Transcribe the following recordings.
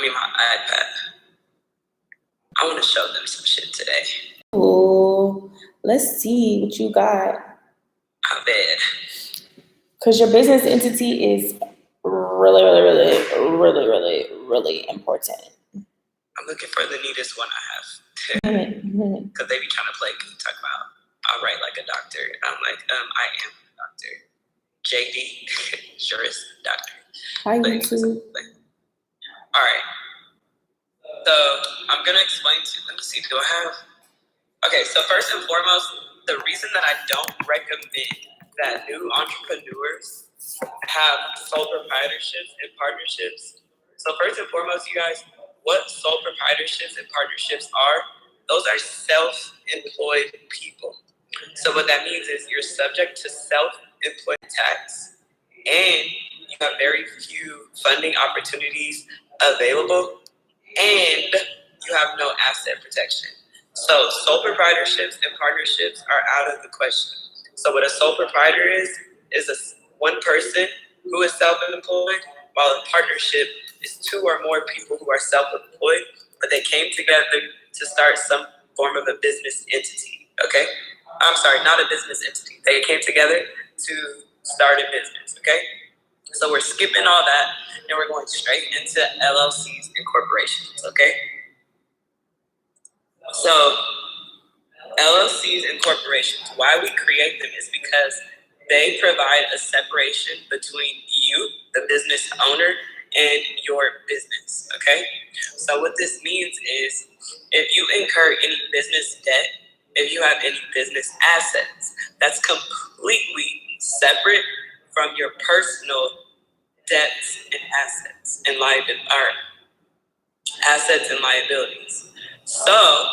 my iPad. I want to show them some shit today. Oh, let's see what you got. I bet. Because your business entity is really, really, really, really, really, really important. I'm looking for the neatest one I have. Because they be trying to play, talk about, I'll write like a doctor. I'm like, I am a doctor. JD, jurist, doctor. Hi, YouTube. All right. So I'm going to explain to you. Let me see, do I have? Okay, so first and foremost, the reason that I don't recommend that new entrepreneurs have sole proprietorships and partnerships. So first and foremost, you guys, what sole proprietorships and partnerships are, those are self-employed people. So what that means is you're subject to self-employed tax, and you have very few funding opportunities available, and you have no asset protection. So sole proprietorships and partnerships are out of the question. So what a sole proprietor is one person who is self-employed, while a partnership is two or more people who are self-employed, but they came together to start some form of a business entity, okay? I'm sorry, not a business entity. They came together to start a business, okay? So we're skipping all that, and we're going straight into LLCs and corporations, okay? So LLCs and corporations, why we create them is because they provide a separation between you, the business owner, and your business, okay? So what this means is if you incur any business debt, if you have any business assets, that's completely separate from your personal debts and assets and assets and liabilities. So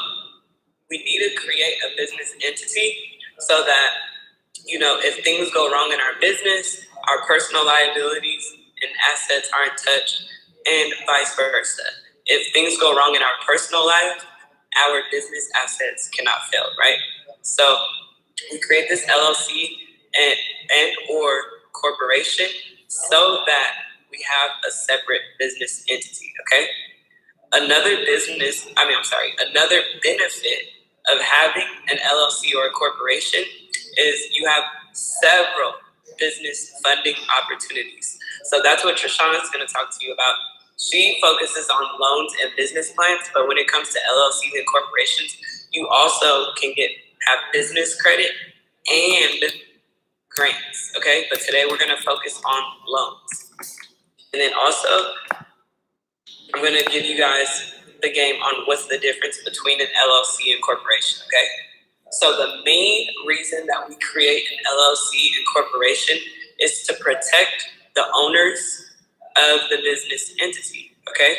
we need to create a business entity so that, if things go wrong in our business, our personal liabilities and assets aren't touched, and vice versa. If things go wrong in our personal life, our business assets cannot fail, right? So we create this LLC and or corporation so that we have a separate business entity, okay? Another benefit of having an LLC or a corporation is you have several business funding opportunities. So that's what Trishana is going to talk to you about. She focuses on loans and business plans, but when it comes to LLCs and corporations, you also can have business credit and grants, okay? But today we're going to focus on loans. And then also, I'm going to give you guys the game on what's the difference between an LLC and corporation, okay? So the main reason that we create an LLC and corporation is to protect the owners of the business entity, okay?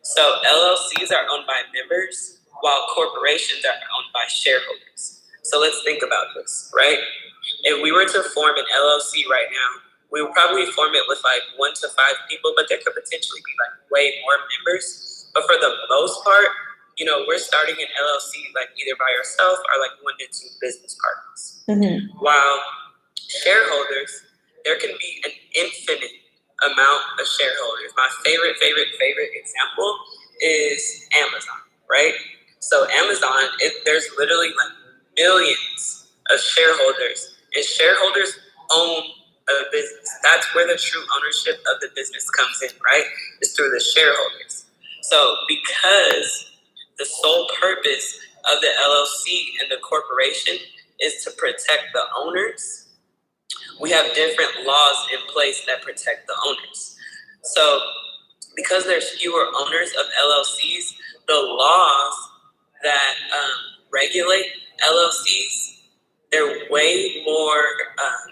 So LLCs are owned by members, while corporations are owned by shareholders. So let's think about this, right? If we were to form an LLC right now, we would probably form it with like 1 to 5 people, but there could potentially be like way more members. But for the most part, we're starting an LLC like either by ourselves or like 1 to 2 business partners. Mm-hmm. While shareholders, there can be an infinite amount of shareholders. My favorite example is Amazon, right? So Amazon, there's literally like millions of shareholders, and shareholders own a business. That's where the true ownership of the business comes in, right? It's through the shareholders. So because the sole purpose of the LLC and the corporation is to protect the owners, we have different laws in place that protect the owners. So because there's fewer owners of LLCs, the laws that regulate LLCs, they're way more, I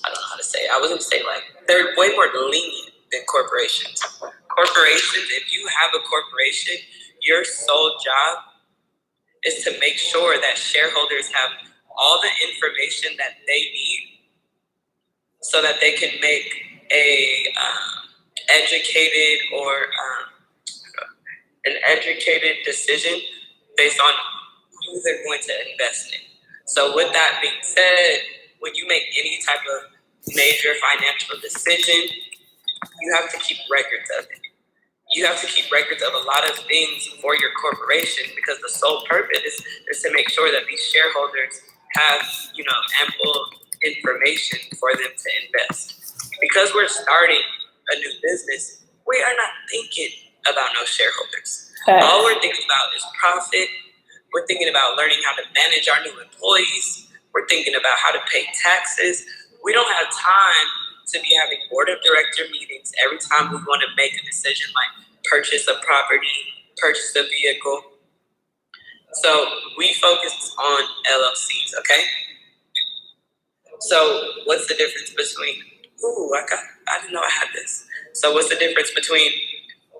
don't know how to say it. I was going to say they're way more lenient than corporations. Corporations, if you have a corporation, your sole job is to make sure that shareholders have all the information that they need so that they can make an educated decision based on who they're going to invest in. So with that being said, when you make any type of major financial decision, you have to keep records of it. You have to keep records of a lot of things for your corporation because the sole purpose is to make sure that these shareholders have, ample information for them to invest. Because we're starting a new business, we are not thinking about no shareholders. All we're thinking about is profit. We're thinking about learning how to manage our new employees. We're thinking about how to pay taxes. We don't have time to be having board of director meetings every time we want to make a decision like purchase a property, purchase a vehicle. So we focus on LLCs, okay? So what's the difference between, I didn't know I had this. So what's the difference between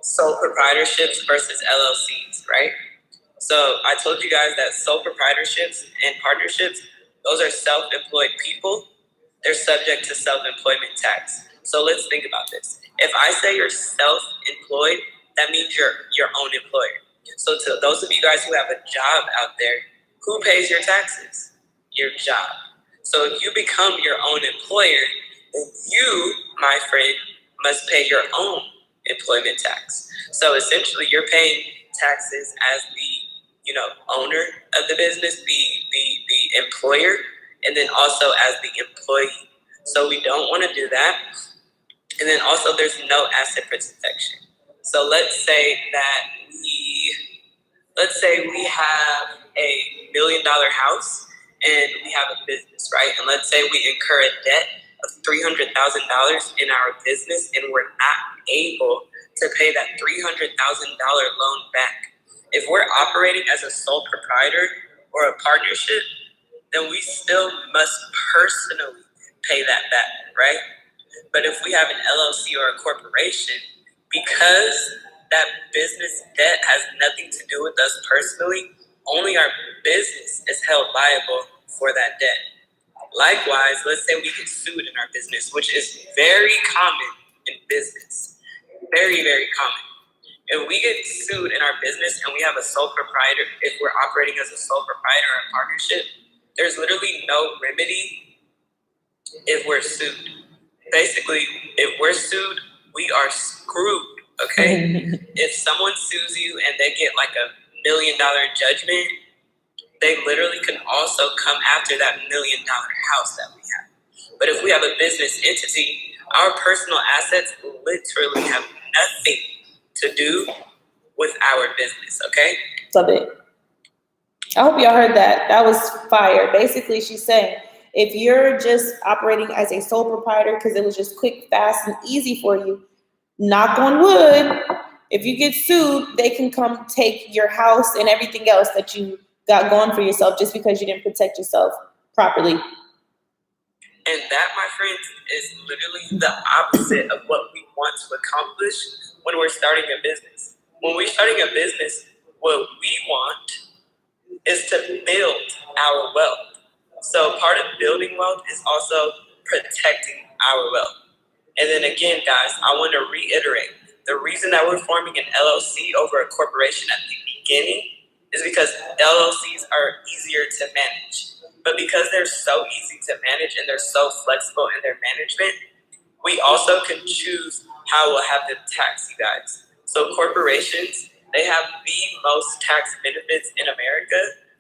sole proprietorships versus LLCs, right? So I told you guys that sole proprietorships and partnerships, those are self-employed people. They're subject to self-employment tax. So let's think about this. If I say you're self-employed, that means you're your own employer. So to those of you guys who have a job out there, who pays your taxes? Your job. So if you become your own employer, then you, my friend, must pay your own employment tax. So essentially you're paying taxes as the owner of the business, the employer, and then also as the employee. So we don't want to do that. And then also there's no asset protection. So let's say we have $1 million house and we have a business, right? And let's say we incur a debt of $300,000 in our business and we're not able to pay that $300,000 loan back. If we're operating as a sole proprietor or a partnership, then we still must personally pay that back, right? But if we have an LLC or a corporation, because that business debt has nothing to do with us personally, only our business is held liable for that debt. Likewise, let's say we get sued in our business, which is very common in business. Very, very common. If we get sued in our business and we have a sole proprietor, if we're operating as a sole proprietor or a partnership, there's literally no remedy if we're sued. Basically, if we're sued, we are screwed, okay? If someone sues you and they get like $1 million judgment, they literally can also come after that $1 million house that we have. But if we have a business entity, our personal assets literally have nothing to do with our business, okay? Love it. I hope y'all heard that. That was fire. Basically, she's saying, if you're just operating as a sole proprietor because it was just quick, fast, and easy for you, knock on wood, if you get sued, they can come take your house and everything else that you got going for yourself just because you didn't protect yourself properly. And that, my friends, is literally the opposite of what we want to accomplish when we're starting a business. When we're starting a business, what we want is to build our wealth. So part of building wealth is also protecting our wealth. And then again, guys, I want to reiterate, the reason that we're forming an LLC over a corporation at the beginning is because LLCs are easier to manage. But because they're so easy to manage and they're so flexible in their management, we also can choose how we'll have them tax you guys. So corporations, they have the most tax benefits in America.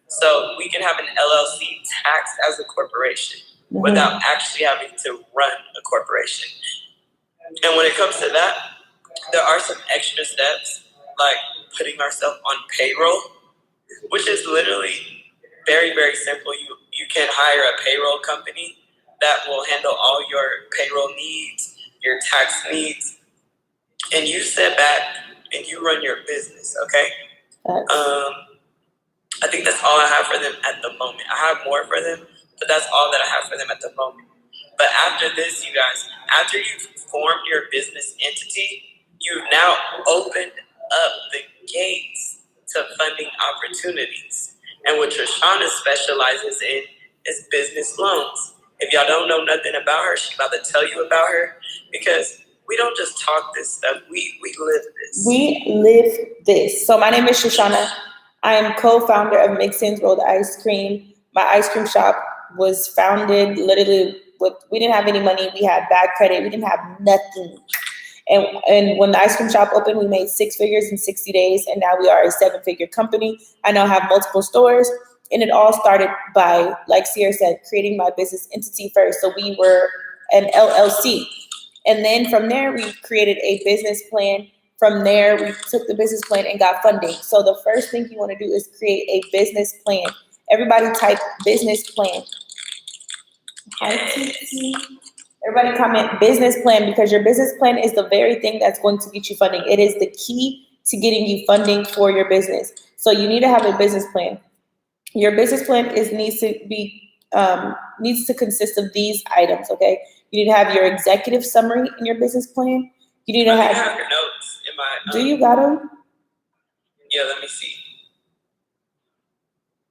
So we can have an LLC taxed as a corporation without actually having to run a corporation. And when it comes to that, there are some extra steps like putting ourselves on payroll, which is literally very, very simple. You can hire a payroll company that will handle all your payroll needs, your tax needs, and you sit back and you run your business, okay? I think that's all I have for them at the moment. I have more for them, but that's all that I have for them at the moment. But after this, you guys, after you've formed your business entity, you've now opened up the gates to funding opportunities. And what Trishana specializes in is business loans. If y'all don't know nothing about her, she's about to tell you about her, because we don't just talk this stuff, we live this. We live this. So my name is Shoshana. I am co-founder of Mixins Rolled Ice Cream. My ice cream shop was founded literally we didn't have any money. We had bad credit. We didn't have nothing. And when the ice cream shop opened, we made 6 figures in 60 days, and now we are a 7-figure company. I now have multiple stores, and it all started by, like Sierra said, creating my business entity first. So we were an LLC. And then from there, we created a business plan. From there, we took the business plan and got funding. So the first thing you want to do is create a business plan. Everybody type business plan. Everybody comment business plan, because your business plan is the very thing that's going to get you funding. It is the key to getting you funding for your business. So you need to have a business plan. Your business plan needs to consist of these items, okay? You need to have your executive summary in your business plan. You need to have your notes in my. Do you got them? Yeah, let me see.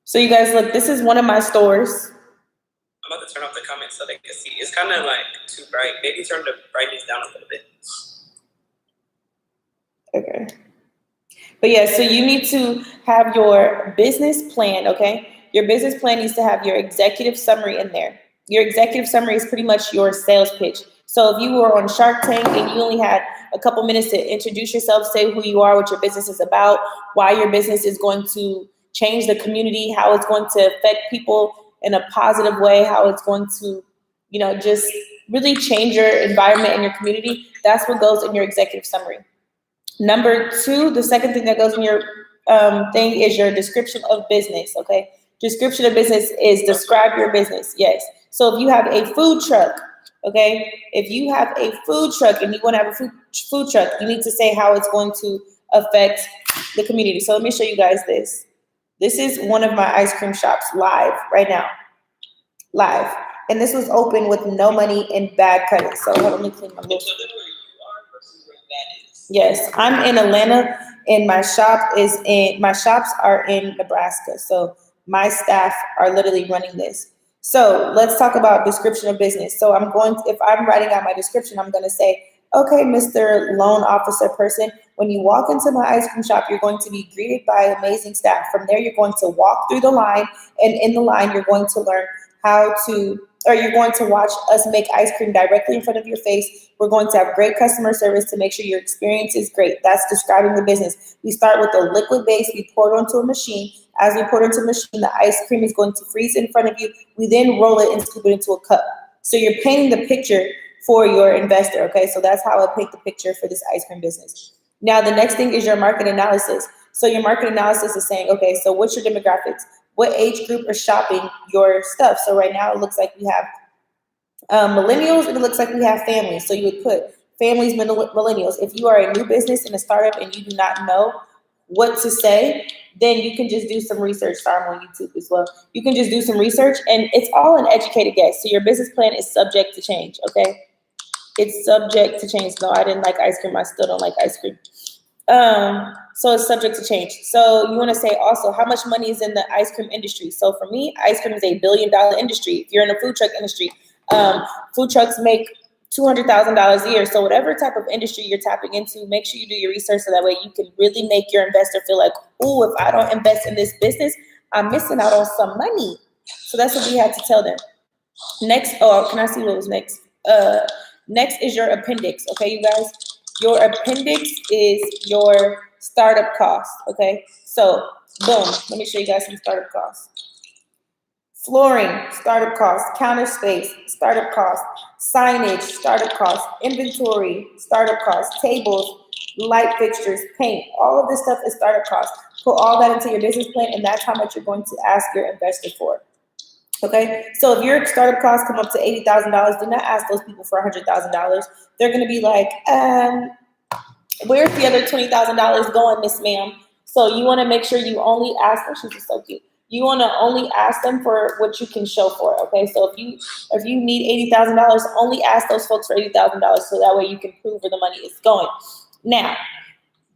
So you guys, look, this is one of my stores. I'm about to turn off the comments so they can see. It's kind of like too bright. Maybe turn the brightness down a little bit. Okay. But yeah, so you need to have your business plan, okay? Your business plan needs to have your executive summary in there. Your executive summary is pretty much your sales pitch. So if you were on Shark Tank and you only had a couple minutes to introduce yourself, say who you are, what your business is about, why your business is going to change the community, how it's going to affect people in a positive way, how it's going to, just really change your environment and your community, that's what goes in your executive summary. Number 2, the second thing that goes in your thing is your description of business, okay? Description of business is describe your business, yes. So if you have a food truck, okay? If you have a food truck and you want to have a food truck, you need to say how it's going to affect the community. So let me show you guys this. This is one of my ice cream shops live right now. Live. And this was open with no money and bad credit. So hold on, let me clean my lips. Yes, I'm in Atlanta, and my shops are in Nebraska. So my staff are literally running this. So let's talk about description of business. So if I'm writing out my description, I'm going to say, okay, Mr. Loan Officer person, when you walk into my ice cream shop, you're going to be greeted by amazing staff. From there, you're going to walk through the line, and in the line, you're going to learn you're going to watch us make ice cream directly in front of your face. We're going to have great customer service to make sure your experience is great. That's describing the business. We start with a liquid base. We pour it onto a machine. As we pour it into a machine, the ice cream is going to freeze in front of you. We then roll it and scoop it into a cup. So you're painting the picture for your investor, okay? So that's how I paint the picture for this ice cream business. Now, the next thing is your market analysis. So your market analysis is saying, okay, so what's your demographics? What age group are shopping your stuff? So right now it looks like we have millennials, and it looks like we have families. So you would put families, millennials. If you are a new business in a startup and you do not know what to say, then you can just do some research. Sorry, I'm on YouTube as well. You can just do some research, and it's all an educated guess. So your business plan is subject to change, okay? It's subject to change. No, I didn't like ice cream. I still don't like ice cream. So it's subject to change. So you want to say also how much money is in the ice cream industry. So for me, ice cream is $1 billion industry. If you're in the food truck industry, food trucks make $200,000 a year. So whatever type of industry you're tapping into, make sure you do your research so that way you can really make your investor feel like, oh, if I don't invest in this business, I'm missing out on some money. So that's what we had to tell them. Next, can I see what was next? Next is your appendix, okay, you guys? Your appendix is your startup cost, okay? So, boom, let me show you guys some startup costs. Flooring, startup cost. Counter space, startup cost. Signage, startup cost. Inventory, startup cost. Tables, light fixtures, paint. All of this stuff is startup cost. Put all that into your business plan, and that's how much you're going to ask your investor for. Okay, so if your startup costs come up to $80,000, do not ask those people for $100,000. They're going to be like, where's the other $20,000 going, Miss Ma'am? So you want to make sure you only ask them. She's just so cute. You want to only ask them for what you can show for. Okay, so if you need $80,000, only ask those folks for $80,000, so that way you can prove where the money is going. Now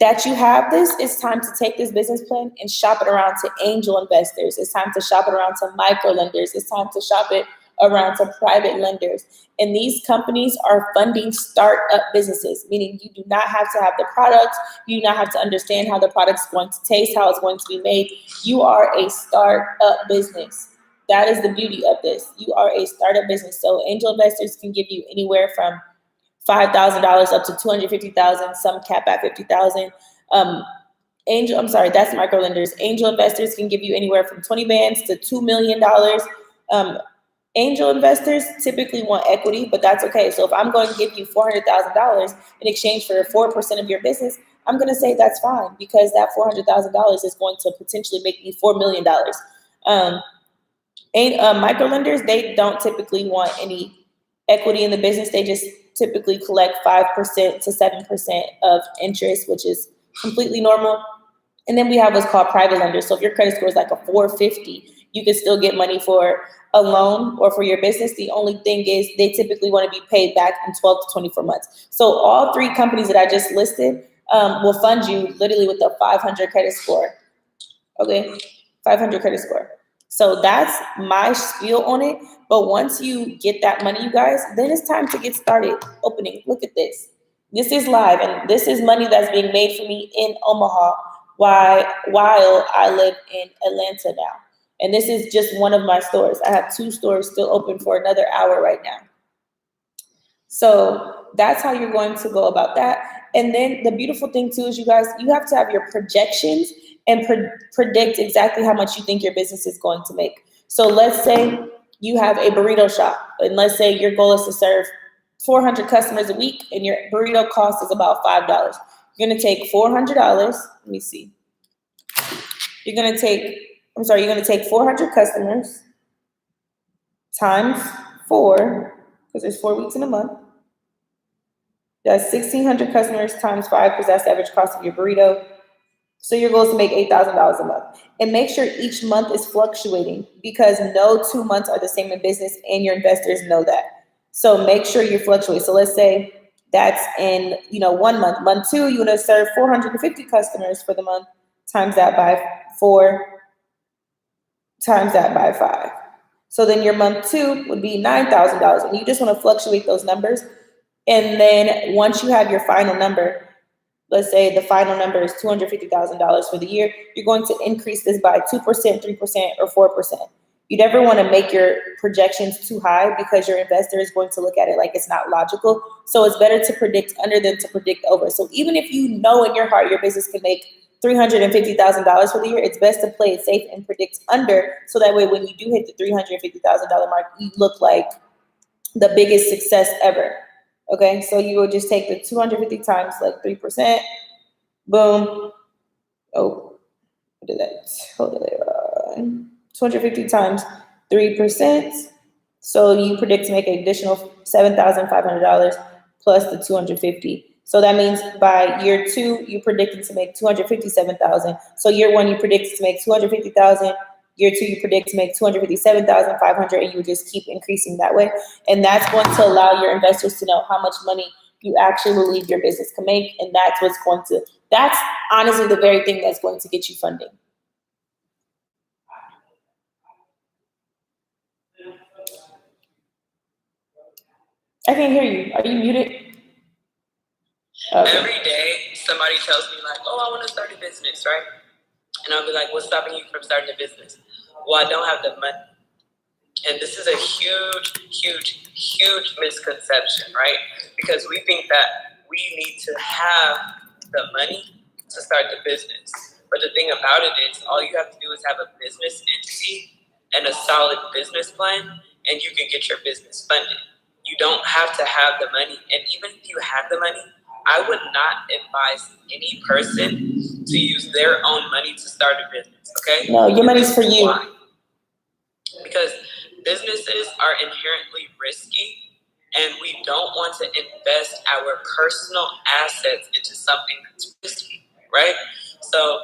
that you have this, it's time to take this business plan and shop it around to angel investors. It's time to shop it around to micro lenders. It's time to shop it around to private lenders. And these companies are funding startup businesses, meaning you do not have to have the product. You do not have to understand how the product's going to taste, how it's going to be made. You are a startup business. That is the beauty of this. You are a startup business. So angel investors can give you anywhere from $5,000 up to $250,000, some cap at $50,000. That's micro lenders. Angel investors can give you anywhere from 20 bands to $2 million. Angel investors typically want equity, but that's okay. So if I'm going to give you $400,000 in exchange for 4% of your business, I'm going to say that's fine, because that $400,000 is going to potentially make me $4 million. Micro lenders, they don't typically want any equity in the business. They just typically collect 5% to 7% of interest, which is completely normal. And then we have what's called private lenders. So if your credit score is like a 450, you can still get money for a loan or for your business. The only thing is they typically want to be paid back in 12 to 24 months. So all three companies that I just listed will fund you literally with a 500 credit score. Okay, 500 credit score. So that's my spiel on it. But once you get that money, you guys, then it's time to get started opening. Look at this. This is live, and this is money that's being made for me in Omaha while I live in Atlanta now. And this is just one of my stores. I have 2 stores still open for another hour right now. So that's how you're going to go about that. And then the beautiful thing too is, you guys, you have to have your projections and predict exactly how much you think your business is going to make. So let's say you have a burrito shop, and let's say your goal is to serve 400 customers a week, and your burrito cost is about $5. You're going to take $400. Let me see. You're going to take 400 customers times 4, because there's 4 weeks in a month. That's 1,600 customers times 5, because that's the average cost of your burrito. So your goal is to make $8,000 a month. And make sure each month is fluctuating, because no 2 months are the same in business, and your investors know that. So make sure you fluctuate. So let's say that's in 1 month. Month 2, you want to serve 450 customers for the month, times that by 4, times that by 5. So then your month 2 would be $9,000, and you just want to fluctuate those numbers. And then once you have your final number, let's say the final number is $250,000 for the year, you're going to increase this by 2%, 3%, or 4%. You never want to make your projections too high, because your investor is going to look at it like it's not logical. So it's better to predict under than to predict over. So even if you know in your heart your business can make $350,000 for the year, it's best to play it safe and predict under, so that way when you do hit the $350,000 mark, you look like the biggest success ever. Okay, so you will just take the 250 times like 3%, boom. Oh, I did that. Hold on. 250 times 3%. So you predict to make an additional $7,500 plus the 250. So that means by year 2, you predicted to make 257,000. So year 1, you predicted to make 250,000. Year 2, you predict to make 257,500, and you would just keep increasing that way. And that's going to allow your investors to know how much money you actually believe your business can make. And that's honestly the very thing that's going to get you funding. I can't hear you. Are you muted? Okay. Every day, somebody tells me like, oh, I want to start a business, right? And I'll be like, what's stopping you from starting a business? Well, I don't have the money. And this is a huge misconception, right? Because we think that we need to have the money to start the business. But the thing about it is, all you have to do is have a business entity and a solid business plan, and you can get your business funded. You don't have to have the money. And even if you have the money, I would not advise any person to use their own money to start a business, okay? No, your money's for you. Why? Because businesses are inherently risky, and we don't want to invest our personal assets into something that's risky, right? So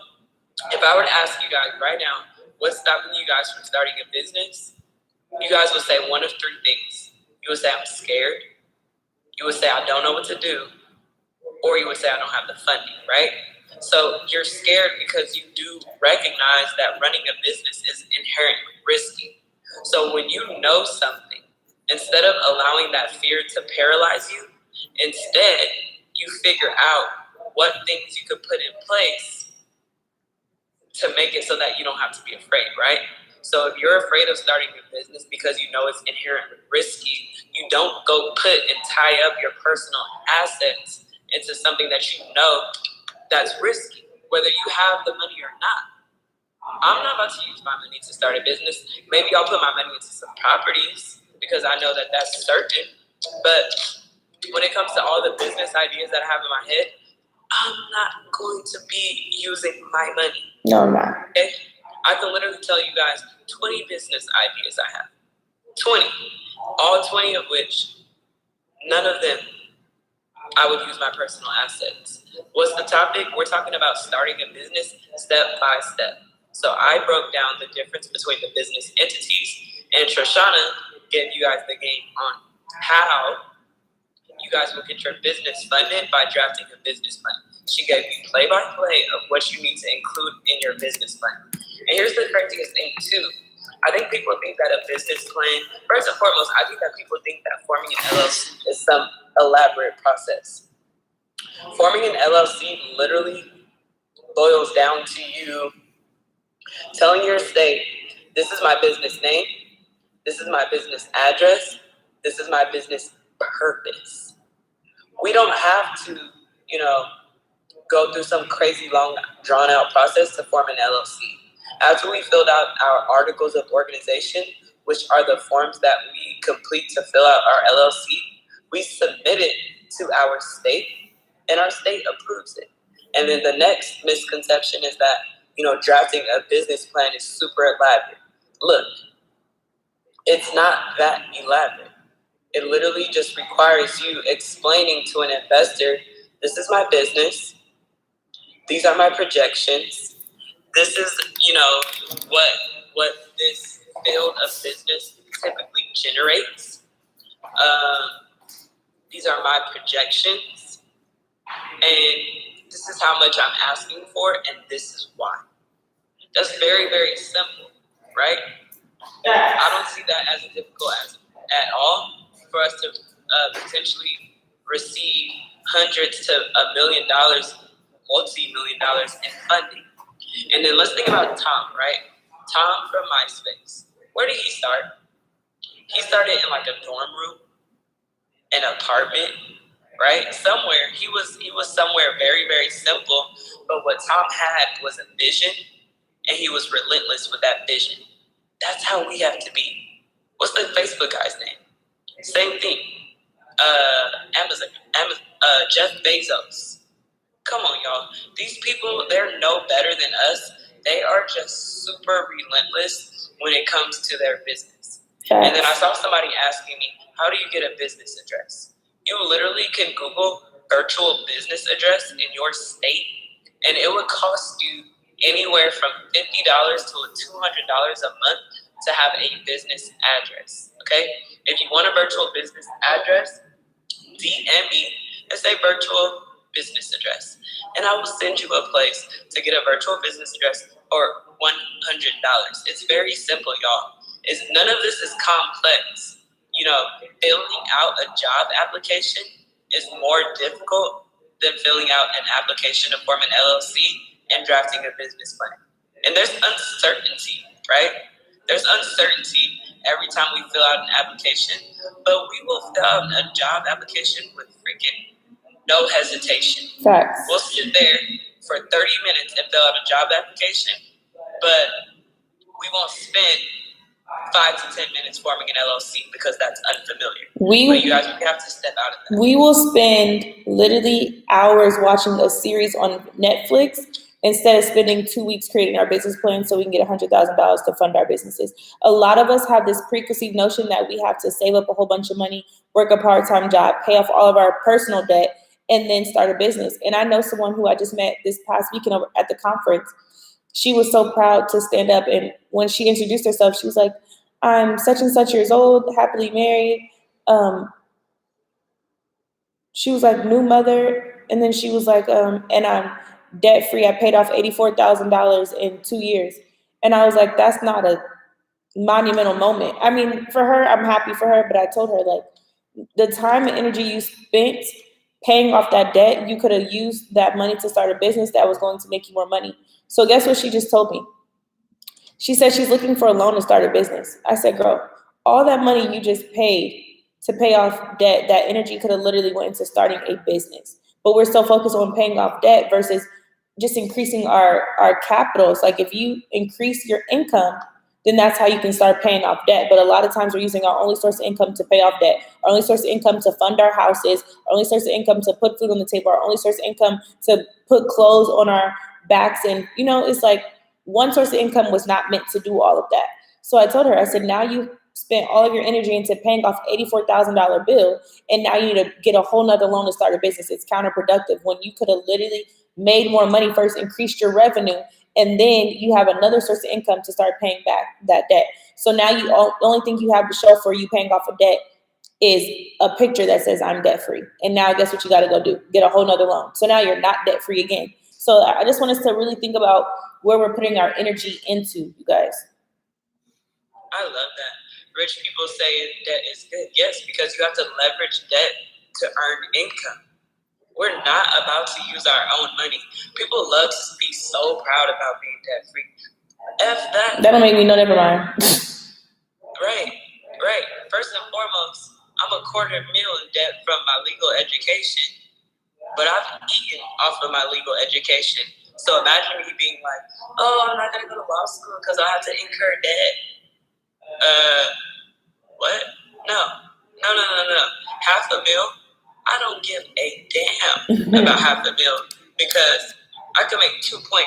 if I were to ask you guys right now, what's stopping you guys from starting a business? You guys would say one of 3 things. You would say, I'm scared. You would say, I don't know what to do. Or you would say, I don't have the funding, right? So you're scared because you do recognize that running a business is inherently risky. So when you know something, instead of allowing that fear to paralyze you, instead you figure out what things you could put in place to make it so that you don't have to be afraid, right? So if you're afraid of starting your business because you know it's inherently risky, you don't go put and tie up your personal assets into something that you know that's risky, whether you have the money or not. I'm not about to use my money to start a business. Maybe I'll put my money into some properties because I know that that's certain. But when it comes to all the business ideas that I have in my head, I'm not going to be using my money. No, I'm not. Okay? I can literally tell you guys 20 business ideas I have. 20. All 20 of which, none of them I would use my personal assets. What's the topic? We're talking about starting a business step by step. So I broke down the difference between the business entities, and Trishana gave you guys the game on how you guys will get your business funded by drafting a business plan. She gave you play-by-play of what you need to include in your business plan. And here's the craziest thing too. I think people think that a business plan, first and foremost, I think that people think that forming an LLC is some elaborate process. Forming an LLC literally boils down to you telling your state, this is my business name, this is my business address, this is my business purpose. We don't have to, go through some crazy long, drawn-out process to form an LLC. After we filled out our articles of organization, which are the forms that we complete to fill out our LLC, we submit it to our state, and our state approves it. And then the next misconception is that, drafting a business plan is super elaborate. Look, it's not that elaborate. It literally just requires you explaining to an investor, this is my business, these are my projections, this is, what this field of business typically generates. These are my projections, and this is how much I'm asking for, and this is why. That's very, very simple, right? I don't see that as difficult at all for us to potentially receive hundreds to $1 million, multi-million dollars in funding. And then let's think about Tom, right? Tom from MySpace. Where did he start? He started in like a dorm room, an apartment, right? Somewhere. He was somewhere very, very simple. But what Tom had was a vision, and he was relentless with that vision. That's how we have to be. What's the Facebook guy's name? Same thing. Amazon, Jeff Bezos. Come on, y'all. These people, they're no better than us. They are just super relentless when it comes to their business. Okay. And then I saw somebody asking me, how do you get a business address? You literally can Google virtual business address in your state, and it would cost you anywhere from $50 to $200 a month to have a business address, okay? If you want a virtual business address, DM me and say virtual business address, and I will send you a place to get a virtual business address for $100. It's very simple, y'all. None of this is complex. Filling out a job application is more difficult than filling out an application to form an LLC and drafting a business plan. And there's uncertainty, right? There's uncertainty every time we fill out an application, but we will fill out a job application with freaking no hesitation. Facts. We'll sit there for 30 minutes and fill out a job application, but we won't spend 5 to 10 minutes forming an LLC because that's unfamiliar. But you guys, we have to step out of that. We will spend literally hours watching a series on Netflix instead of spending 2 weeks creating our business plan so we can get $100,000 to fund our businesses. A lot of us have this preconceived notion that we have to save up a whole bunch of money, work a part-time job, pay off all of our personal debt, and then start a business. And I know someone who I just met this past weekend over at the conference. She was so proud to stand up, and when she introduced herself, she was like, I'm such and such years old, happily married. She was like, new mother, and then she was like, and I'm debt-free. I paid off $84,000 in 2 years. And I was like, that's not a monumental moment. I mean, for her, I'm happy for her, but I told her, like, the time and energy you spent paying off that debt, you could have used that money to start a business that was going to make you more money. So guess what she just told me? She said she's looking for a loan to start a business. I said, girl, all that money you just paid to pay off debt, that energy could have literally went into starting a business. But we're so focused on paying off debt versus just increasing our capital. It's like if you increase your income, then that's how you can start paying off debt. But a lot of times we're using our only source of income to pay off debt, our only source of income to fund our houses, our only source of income to put food on the table, our only source of income to put clothes on our backs. And, it's like one source of income was not meant to do all of that. So I told her, I said, now you spent all of your energy into paying off $84,000 bill, and now you need to get a whole nother loan to start a business. It's counterproductive when you could have literally made more money first, increased your revenue, and then you have another source of income to start paying back that debt. So now the only thing you have to show for you paying off a debt is a picture that says I'm debt free. And now guess what you got to go do? Get a whole nother loan. So now you're not debt free again. So I just want us to really think about where we're putting our energy into, you guys. I love that. Rich people say debt is good. Yes, because you have to leverage debt to earn income. We're not about to use our own money. People love to be so proud about being debt free. F that. That'll make me know, never mind. Right. First and foremost, I'm a $250,000 in debt from my legal education, but I've eaten off of my legal education. So imagine me being like, oh, I'm not going to go to law school because I have to incur debt. What? No. $500,000. I don't give a damn about $500,000 because I can make $2.5 million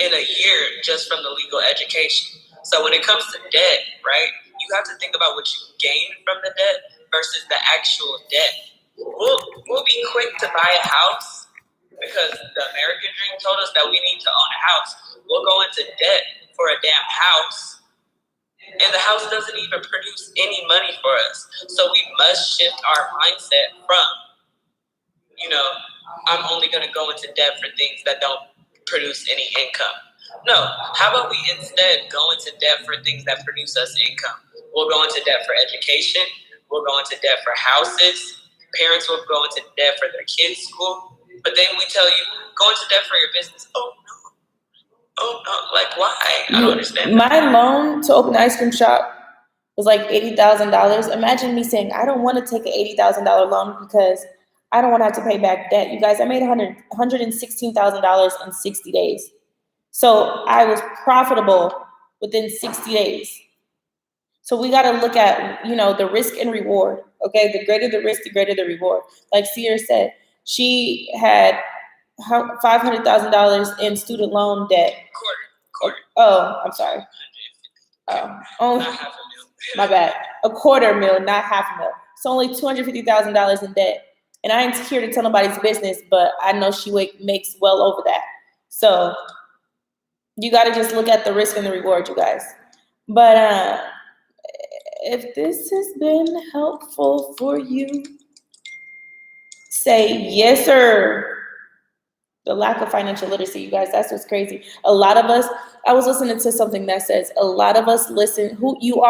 in a year just from the legal education. So when it comes to debt, right, you have to think about what you gain from the debt versus the actual debt. We'll be quick to buy a house because the American dream told us that we need to own a house. We'll go into debt for a damn house, and the house doesn't even produce any money for us. So we must shift our mindset from, I'm only going to go into debt for things that don't produce any income. No, how about we instead go into debt for things that produce us income? We'll go into debt for education. We'll go into debt for houses. Parents will go into debt for their kids' school. But then we tell you, go into debt for your business. Oh, no. Like, why? I don't understand. My loan to open an ice cream shop was like $80,000. Imagine me saying, I don't want to take an $80,000 loan because I don't want to have to pay back debt. You guys, I made $116,000 in 60 days. So I was profitable within 60 days. So we got to look at, the risk and reward. Okay, the greater the risk, the greater the reward. Like Sierra said, she had $500,000 in student loan debt. Quarter. Oh, I'm sorry. Oh, my bad. $250,000, not $500,000. It's only $250,000 in debt. And I ain't here to tell nobody's business, but I know she makes well over that. So you got to just look at the risk and the reward, you guys. But if this has been helpful for you, say yes, sir. The lack of financial literacy, you guys, that's what's crazy. A lot of us, I was listening to something that says a lot of us listen, who you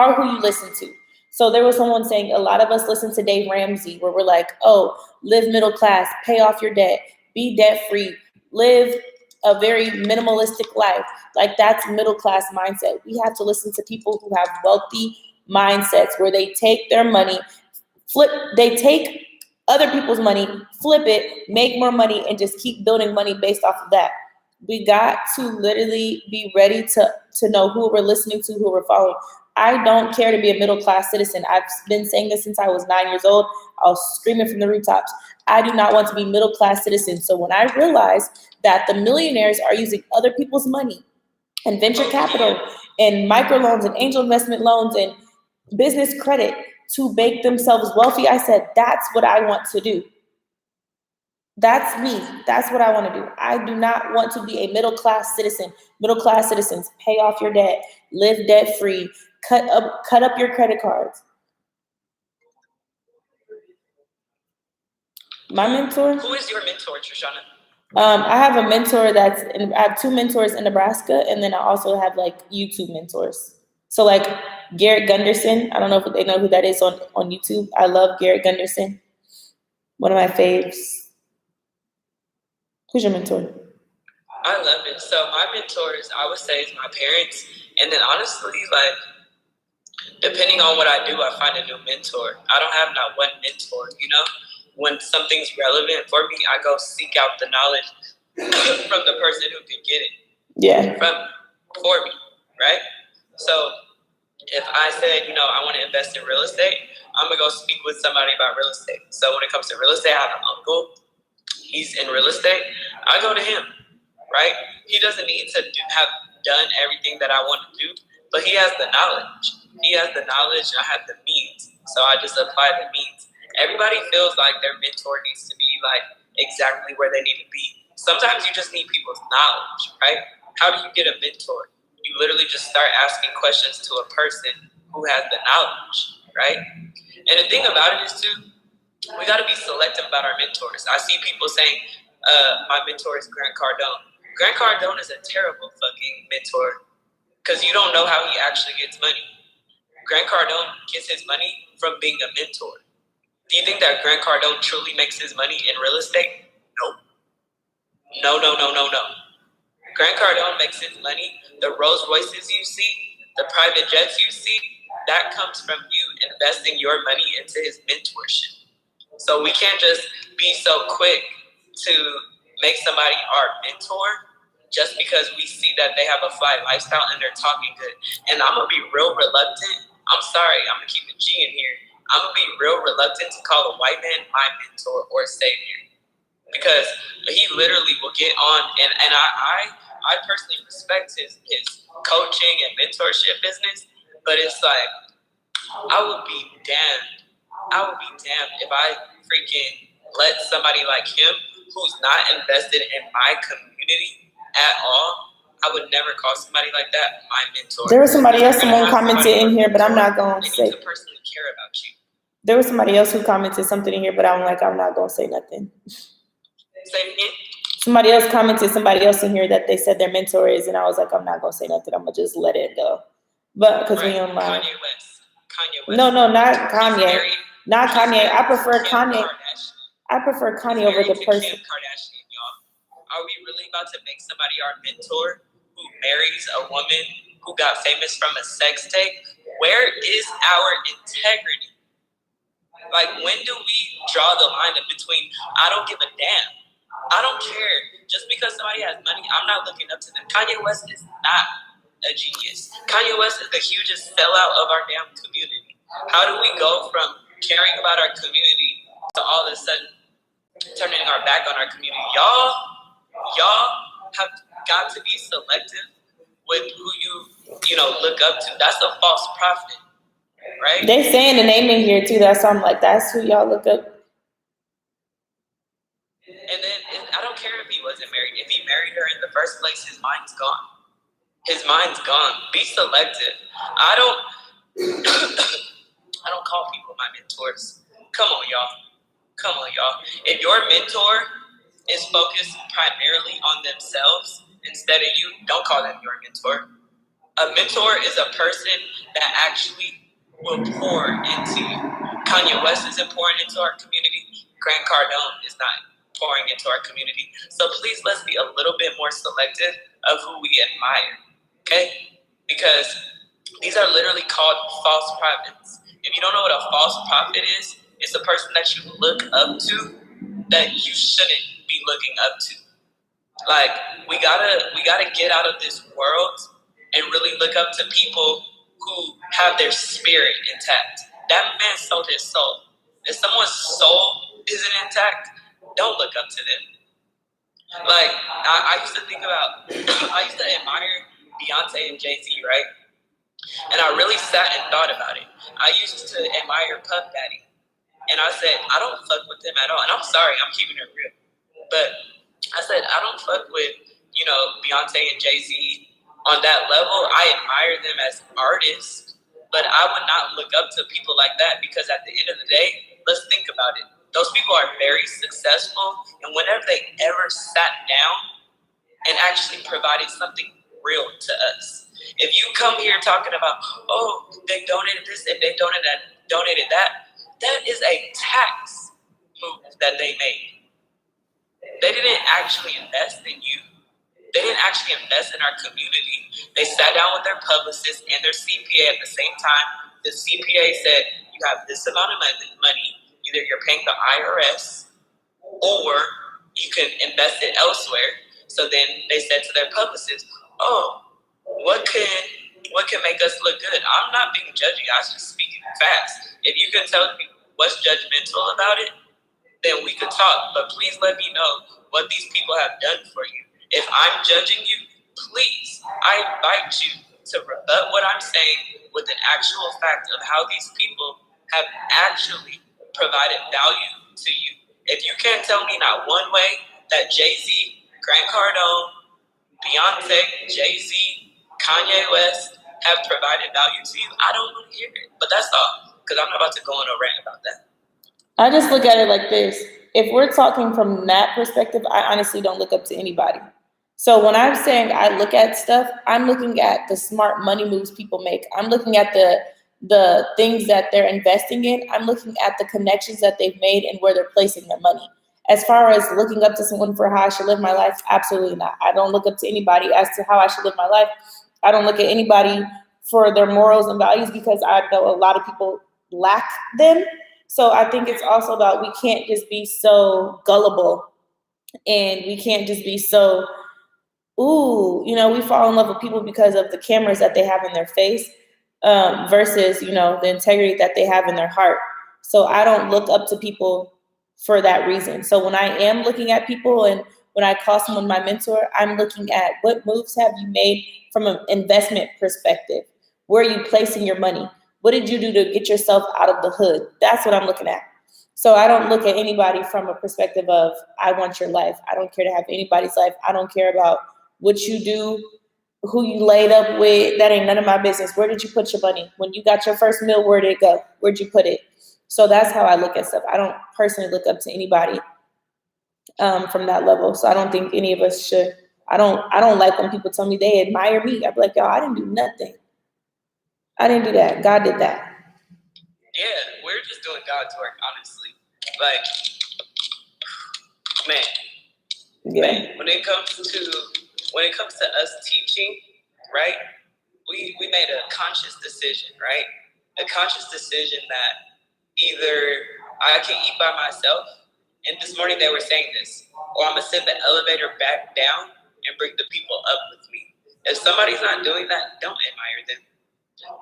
listen to. So there was someone saying a lot of us listen to Dave Ramsey, where we're like, oh, live middle class, pay off your debt, be debt free, live a very minimalistic life. Like that's middle class mindset. We have to listen to people who have wealthy mindsets where they take their money, they take other people's money, flip it, make more money, and just keep building money based off of that. We got to literally be ready to know who we're listening to, who we're following. I don't care to be a middle-class citizen. I've been saying this since I was 9 years old. I was screaming from the rooftops. I do not want to be middle-class citizens. So when I realized that the millionaires are using other people's money and venture capital and microloans and angel investment loans and business credit to make themselves wealthy, I said, that's what I want to do. That's me. That's what I want to do. I do not want to be a middle-class citizen. Middle-class citizens, pay off your debt, live debt-free, cut up your credit cards. My mentor? Who is your mentor, Trishana? I have a mentor I have 2 mentors in Nebraska, and then I also have like YouTube mentors. So like Garrett Gunderson, I don't know if they know who that is on YouTube. I love Garrett Gunderson. One of my faves. Who's your mentor? I love it. So my mentors, I would say, is my parents, and then honestly, like, depending on what I do, I find a new mentor. I don't have not one mentor, you know? When something's relevant for me, I go seek out the knowledge from the person who can get it. Yeah. For me, right? So if I said, you know, I want to invest in real estate, I'm gonna go speak with somebody about real estate. So when it comes to real estate, I have an uncle. He's in real estate. I go to him, right? He doesn't need to have done everything that I want to do, but he has the knowledge. He has the knowledge, and I have the means. So I just apply the means. Everybody feels like their mentor needs to be like exactly where they need to be. Sometimes you just need people's knowledge, right? How do you get a mentor? You literally just start asking questions to a person who has the knowledge, right? And the thing about it is too, we got to be selective about our mentors. I see people saying, my mentor is Grant Cardone. Grant Cardone is a terrible fucking mentor because you don't know how he actually gets money. Grant Cardone gets his money from being a mentor. Do you think that Grant Cardone truly makes his money in real estate? Nope. No. Grant Cardone makes his money, the Rolls Royces you see, the private jets you see, that comes from you investing your money into his mentorship. So we can't just be so quick to make somebody our mentor just because we see that they have a fly lifestyle and they're talking good. And I'm going to be real reluctant. I'm sorry, I'm going to keep a G in here. I'm going to be real reluctant to call a white man my mentor or savior. Because he literally will get on, and I personally respect his coaching and mentorship business, but it's like, I would be damned if I freaking let somebody like him, who's not invested in my community at all, I would never call somebody like that my mentor. There was somebody else, someone commented in here, but I'm not going to say. They need to personally care about you. There was somebody else who commented something in here, but I'm not going to say nothing. Say it again? Somebody else commented, somebody else in here that they said their mentor is, and I was like, I'm not going to say nothing. I'm going to just let it go. But because we online. Kanye West. No, not Kanye. Not Kanye. I prefer Kanye. I prefer Kanye over the person. Kim Kardashian, y'all. Are we really about to make somebody our mentor who marries a woman who got famous from a sex tape? Where is our integrity? Like, when do we draw the line in between, I don't give a damn, I don't care, just because somebody has money, I'm not looking up to them. Kanye West is not a genius. Kanye West is the hugest sellout of our damn community. How do we go from caring about our community to all of a sudden turning our back on our community? Y'all have got to be selective with who you look up to. That's a false prophet. Right? They saying the name in here too. That's I'm like, that's who y'all look up. And then I don't care if he wasn't married. If he married her in the first place, his mind's gone. His mind's gone. Be selective. I don't call people my mentors. Come on, y'all. If your mentor is focused primarily on themselves instead of you, don't call them your mentor. A mentor is a person that actually will pour into you. Kanye West isn't pouring into our community. Grant Cardone is not pouring into our community. So please, let's be a little bit more selective of who we admire, okay? Because these are literally called false prophets. If you don't know what a false prophet is, it's a person that you look up to that you shouldn't be looking up to. Like, we gotta get out of this world and really look up to people who have their spirit intact. That man sold his soul. If someone's soul isn't intact, don't look up to them. Like, I used to think about, I used to admire Beyonce and Jay-Z, right? And I really sat and thought about it. I used to admire Puff Daddy. And I said, I don't fuck with them at all. And I'm sorry, I'm keeping it real. But I said, I don't fuck with, Beyonce and Jay-Z on that level. I admire them as artists, but I would not look up to people like that because at the end of the day, let's think about it. Those people are very successful, and whenever they ever sat down and actually provided something real to us. If you come here talking about, oh, they donated this and they donated that, that is a tax move that they made. They didn't actually invest in you. They didn't actually invest in our community. They sat down with their publicist and their CPA at the same time. The CPA said, you have this amount of money. Either you're paying the IRS or you can invest it elsewhere. So then they said to their publicist, oh, what can make us look good? I'm not being judgy. I was just speaking fast. If you can tell me what's judgmental about it, then we could talk. But please let me know what these people have done for you. If I'm judging you, please, I invite you to rebut what I'm saying with an actual fact of how these people have actually provided value to you. If you can't tell me not one way that Jay-Z, Grant Cardone, Beyonce, Jay-Z, Kanye West have provided value to you, I don't want to hear it. But that's all, because I'm not about to go on a rant about that. I just look at it like this. If we're talking from that perspective, I honestly don't look up to anybody. So when I'm saying I look at stuff, I'm looking at the smart money moves people make. I'm looking at the things that they're investing in. I'm looking at the connections that they've made and where they're placing their money. As far as looking up to someone for how I should live my life, absolutely not. I don't look up to anybody as to how I should live my life. I don't look at anybody for their morals and values because I know a lot of people lack them. So I think it's also about we can't just be so gullible and we can't just be so, we fall in love with people because of the cameras that they have in their face versus, the integrity that they have in their heart. So I don't look up to people for that reason. So when I am looking at people and when I call someone my mentor, I'm looking at what moves have you made from an investment perspective? Where are you placing your money? What did you do to get yourself out of the hood? That's what I'm looking at. So I don't look at anybody from a perspective of, I want your life. I don't care to have anybody's life. I don't care about what you do, who you laid up with. That ain't none of my business. Where did you put your money? When you got your first meal, where did it go? Where'd you put it? So that's how I look at stuff. I don't personally look up to anybody from that level. So I don't think any of us should. I don't like when people tell me they admire me. I'd be like, y'all, I didn't do nothing. I didn't do that. God did that. Yeah, we're just doing God's work, honestly. Like, man, when it comes to us teaching, right? We made a conscious decision, right? A conscious decision that either I can eat by myself, and this morning they were saying this, or I'm gonna send the elevator back down and bring the people up with me. If somebody's not doing that, don't admire them.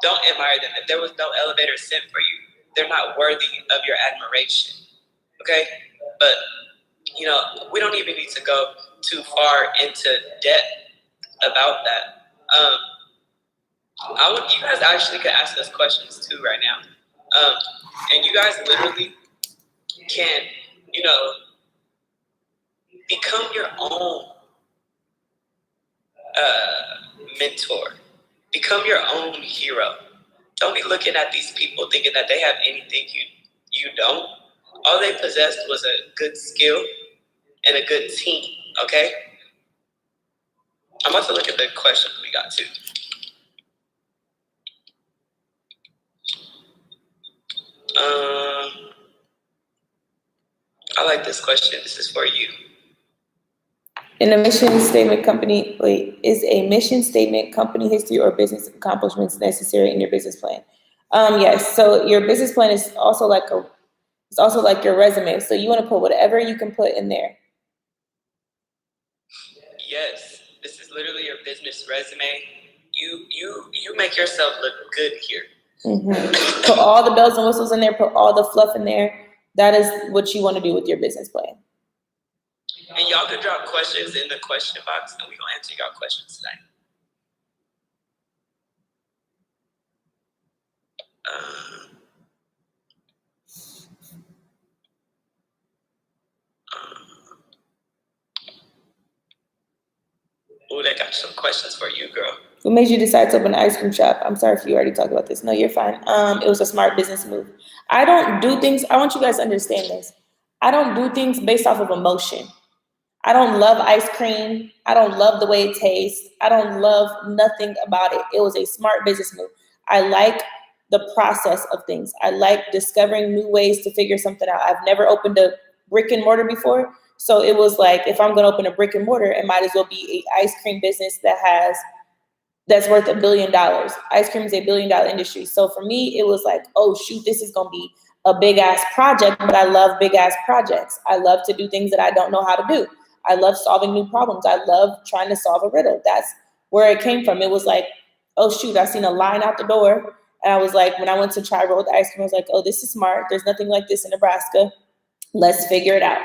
Don't admire them. If there was no elevator sent for you, they're not worthy of your admiration. Okay? But, we don't even need to go too far into depth about that. You guys actually could ask us questions too right now. And you guys literally can, become your own mentor. Become your own hero. Don't be looking at these people thinking that they have anything you don't. All they possessed was a good skill and a good team, okay? I'm about to look at the questions we got too. I like this question. This is for you. Is a mission statement company history or business accomplishments necessary in your business plan? Yes. So your business plan is also like your resume. So you want to put whatever you can put in there. Yes, this is literally your business resume. You make yourself look good here. Mm-hmm. Put all the bells and whistles in there. Put all the fluff in there. That is what you want to do with your business plan. And y'all can drop questions in the question box, and we're going to answer y'all questions tonight. They got some questions for you, girl. What made you decide to open an ice cream shop? I'm sorry if you already talked about this. No, you're fine. It was a smart business move. I don't do things. I want you guys to understand this. I don't do things based off of emotion. I don't love ice cream. I don't love the way it tastes. I don't love nothing about it. It was a smart business move. I like the process of things. I like discovering new ways to figure something out. I've never opened a brick and mortar before. So it was like, if I'm going to open a brick and mortar, it might as well be a ice cream business that's worth $1 billion. Ice cream is a $1 billion industry. So for me, it was like, oh shoot, this is going to be a big ass project, but I love big ass projects. I love to do things that I don't know how to do. I love solving new problems. I love trying to solve a riddle. That's where it came from. It was like, oh shoot, I seen a line out the door. And I was like, when I went to try roll with ice cream, I was like, oh, this is smart. There's nothing like this in Nebraska. Let's figure it out.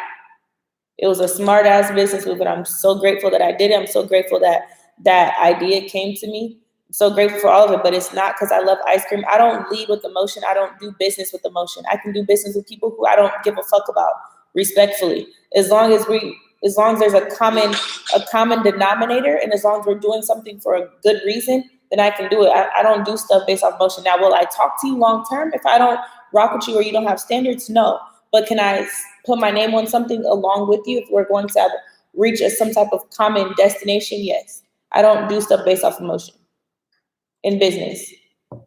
It was a smart ass business move, and I'm so grateful that I did it. I'm so grateful that that idea came to me. I'm so grateful for all of it, but it's not because I love ice cream. I don't lead with emotion. I don't do business with emotion. I can do business with people who I don't give a fuck about, respectfully. As long as there's a common denominator, and as long as we're doing something for a good reason, then I can do it. I don't do stuff based off emotion. Now, will I talk to you long term if I don't rock with you or you don't have standards? No. But can I put my name on something along with you if we're going to reach some type of common destination? Yes. I don't do stuff based off emotion in business. And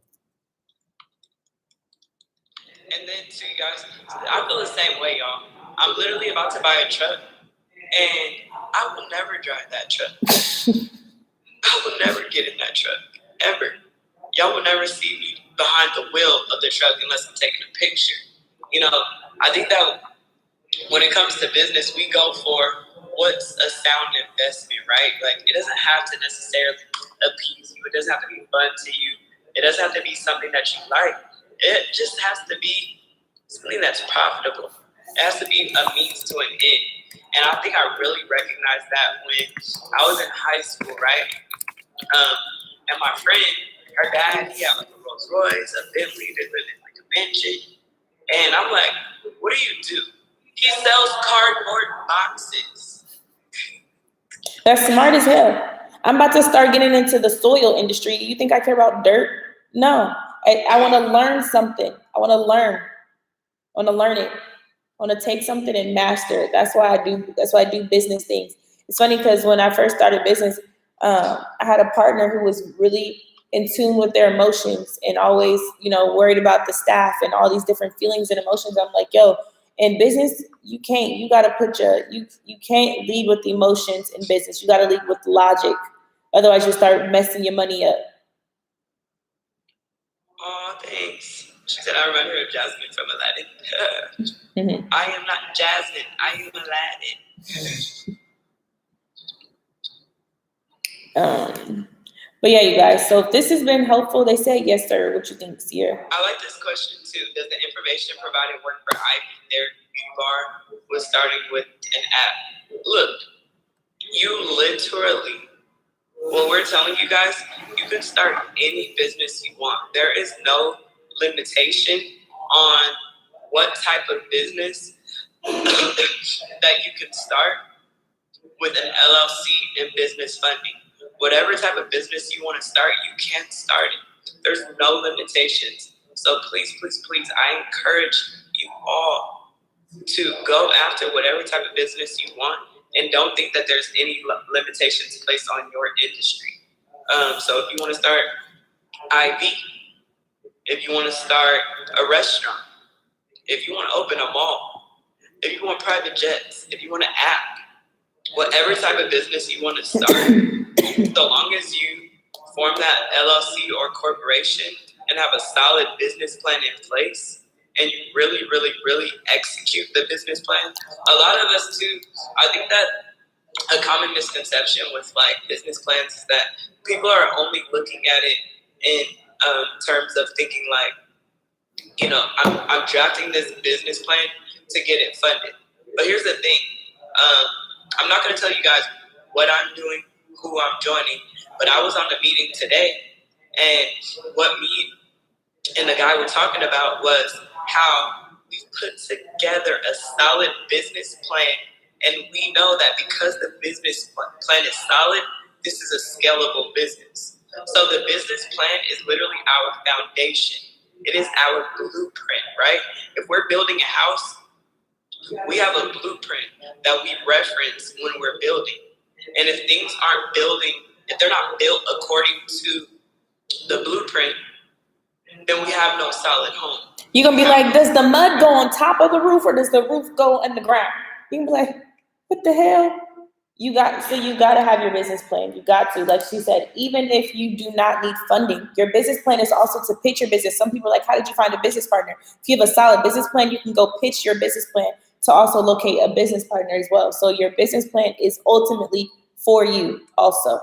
then too, you guys, I feel the same way, y'all. I'm literally about to buy a truck, and I will never drive that truck. I will never get in that truck, ever. Y'all will never see me behind the wheel of the truck unless I'm taking a picture. You know, I think that when it comes to business, we go for what's a sound investment, right? Like, it doesn't have to necessarily appease you. It doesn't have to be fun to you. It doesn't have to be something that you like. It just has to be something that's profitable. It has to be a means to an end. And I think I really recognized that when I was in high school, right? And my friend, her dad, he had like a Rolls Royce, a Bentley, they lived in like a mansion. And I'm like, what do you do? He sells cardboard boxes. That's smart as hell. I'm about to start getting into the soil industry. You think I care about dirt? No. I want to learn something. I want to learn. I want to learn it. I want to take something and master it. That's why I do business things. It's funny because when I first started business, I had a partner who was really in tune with their emotions and always, worried about the staff and all these different feelings and emotions. I'm like, yo, in business, you can't lead with emotions in business. You got to lead with logic. Otherwise, you start messing your money up. Oh, thanks. She said, I remind her of Jasmine from Aladdin. I am not Jasmine. I am Aladdin. But yeah, you guys, so if this has been helpful, they say yes, sir. What you think, Sierra? I like this question too. Does the information provided work for Ivy? Their beauty bar was starting with an app. Look, you literally, when we're telling you guys, you can start any business you want. There is no limitation on what type of business that you can start with an LLC and business funding. Whatever type of business you want to start, you can start it. There's no limitations. So please, please, please, I encourage you all to go after whatever type of business you want, and don't think that there's any limitations placed on your industry. So if you want to start IV, if you want to start a restaurant, if you want to open a mall, if you want private jets, if you want an app, whatever type of business you want to start, so long as you form that LLC or corporation and have a solid business plan in place, and you really, really, really execute the business plan. A lot of us too, I think that a common misconception with like business plans is that people are only looking at it in terms of thinking like, I'm drafting this business plan to get it funded. But here's the thing. I'm not going to tell you guys what I'm doing, who I'm joining, but I was on a meeting today, and what me and the guy were talking about was how we've put together a solid business plan, and we know that because the business plan is solid, this is a scalable business. So the business plan is literally our foundation. It is our blueprint, right? If we're building a house, we have a blueprint that we reference when we're building. And if things if they're not built according to the blueprint, then we have no solid home. You're going to be like, does the mud go on top of the roof or does the roof go in the ground? You can be like, what the hell? You got to have your business plan. You got to, like she said, even if you do not need funding, your business plan is also to pitch your business. Some people are like, how did you find a business partner? If you have a solid business plan, you can go pitch your business plan to also locate a business partner as well. So your business plan is ultimately for you also.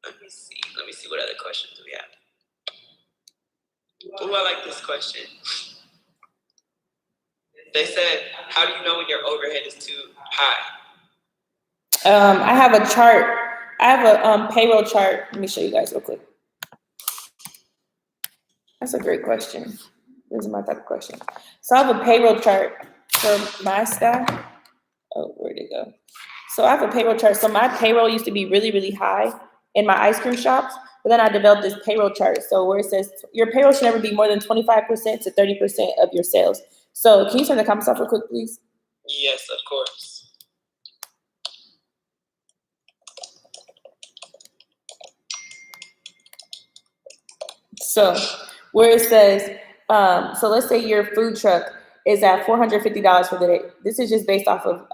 Let me see what other questions we have. Ooh, I like this question. They said, how do you know when your overhead is too high? I have a chart. I have a payroll chart. Let me show you guys real quick. That's a great question. This is my type of question. So I have a payroll chart for my staff. Oh, where'd it go? So I have a payroll chart. So my payroll used to be really, really high in my ice cream shops, but then I developed this payroll chart. So where it says your payroll should never be more than 25% to 30% of your sales. So can you turn the comments off real quick, please? Yes, of course. So where it says, so let's say your food truck is at $450 for the day. This is just based off of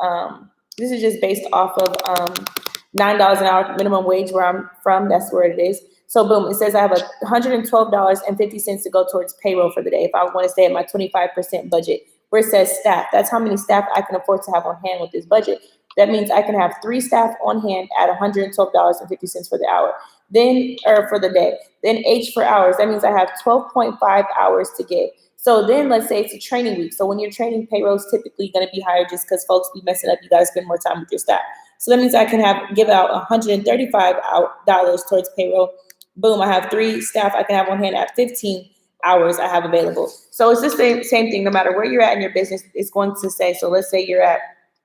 $9 an hour minimum wage where I'm from. That's where it is. So boom, it says I have $112.50 to go towards payroll for the day if I want to stay at my 25% budget. Where it says staff, that's how many staff I can afford to have on hand with this budget. That means I can have 3 staff on hand at $112.50 for the hour. Then, or for the day. Then H for hours, that means I have 12.5 hours to get. So then let's say it's a training week. So when you're training, payroll is typically going to be higher just because folks be messing up. You got to spend more time with your staff. So that means I can give out $135 towards payroll. Boom, I have 3 staff I can have on hand at 15 hours I have available. So it's the same thing. No matter where you're at in your business, it's going to say, so let's say you're at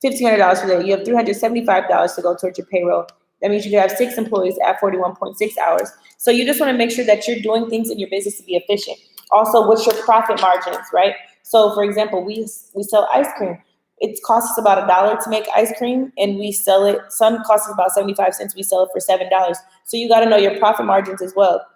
$1,500 for the day. You have $375 to go towards your payroll. That means you can have 6 employees at 41.6 hours. So you just want to make sure that you're doing things in your business to be efficient. Also, what's your profit margins, right? So for example, we sell ice cream. It costs us about $1 to make ice cream, and we sell it. Some costs us about 75 cents. We sell it for $7. So you got to know your profit margins as well.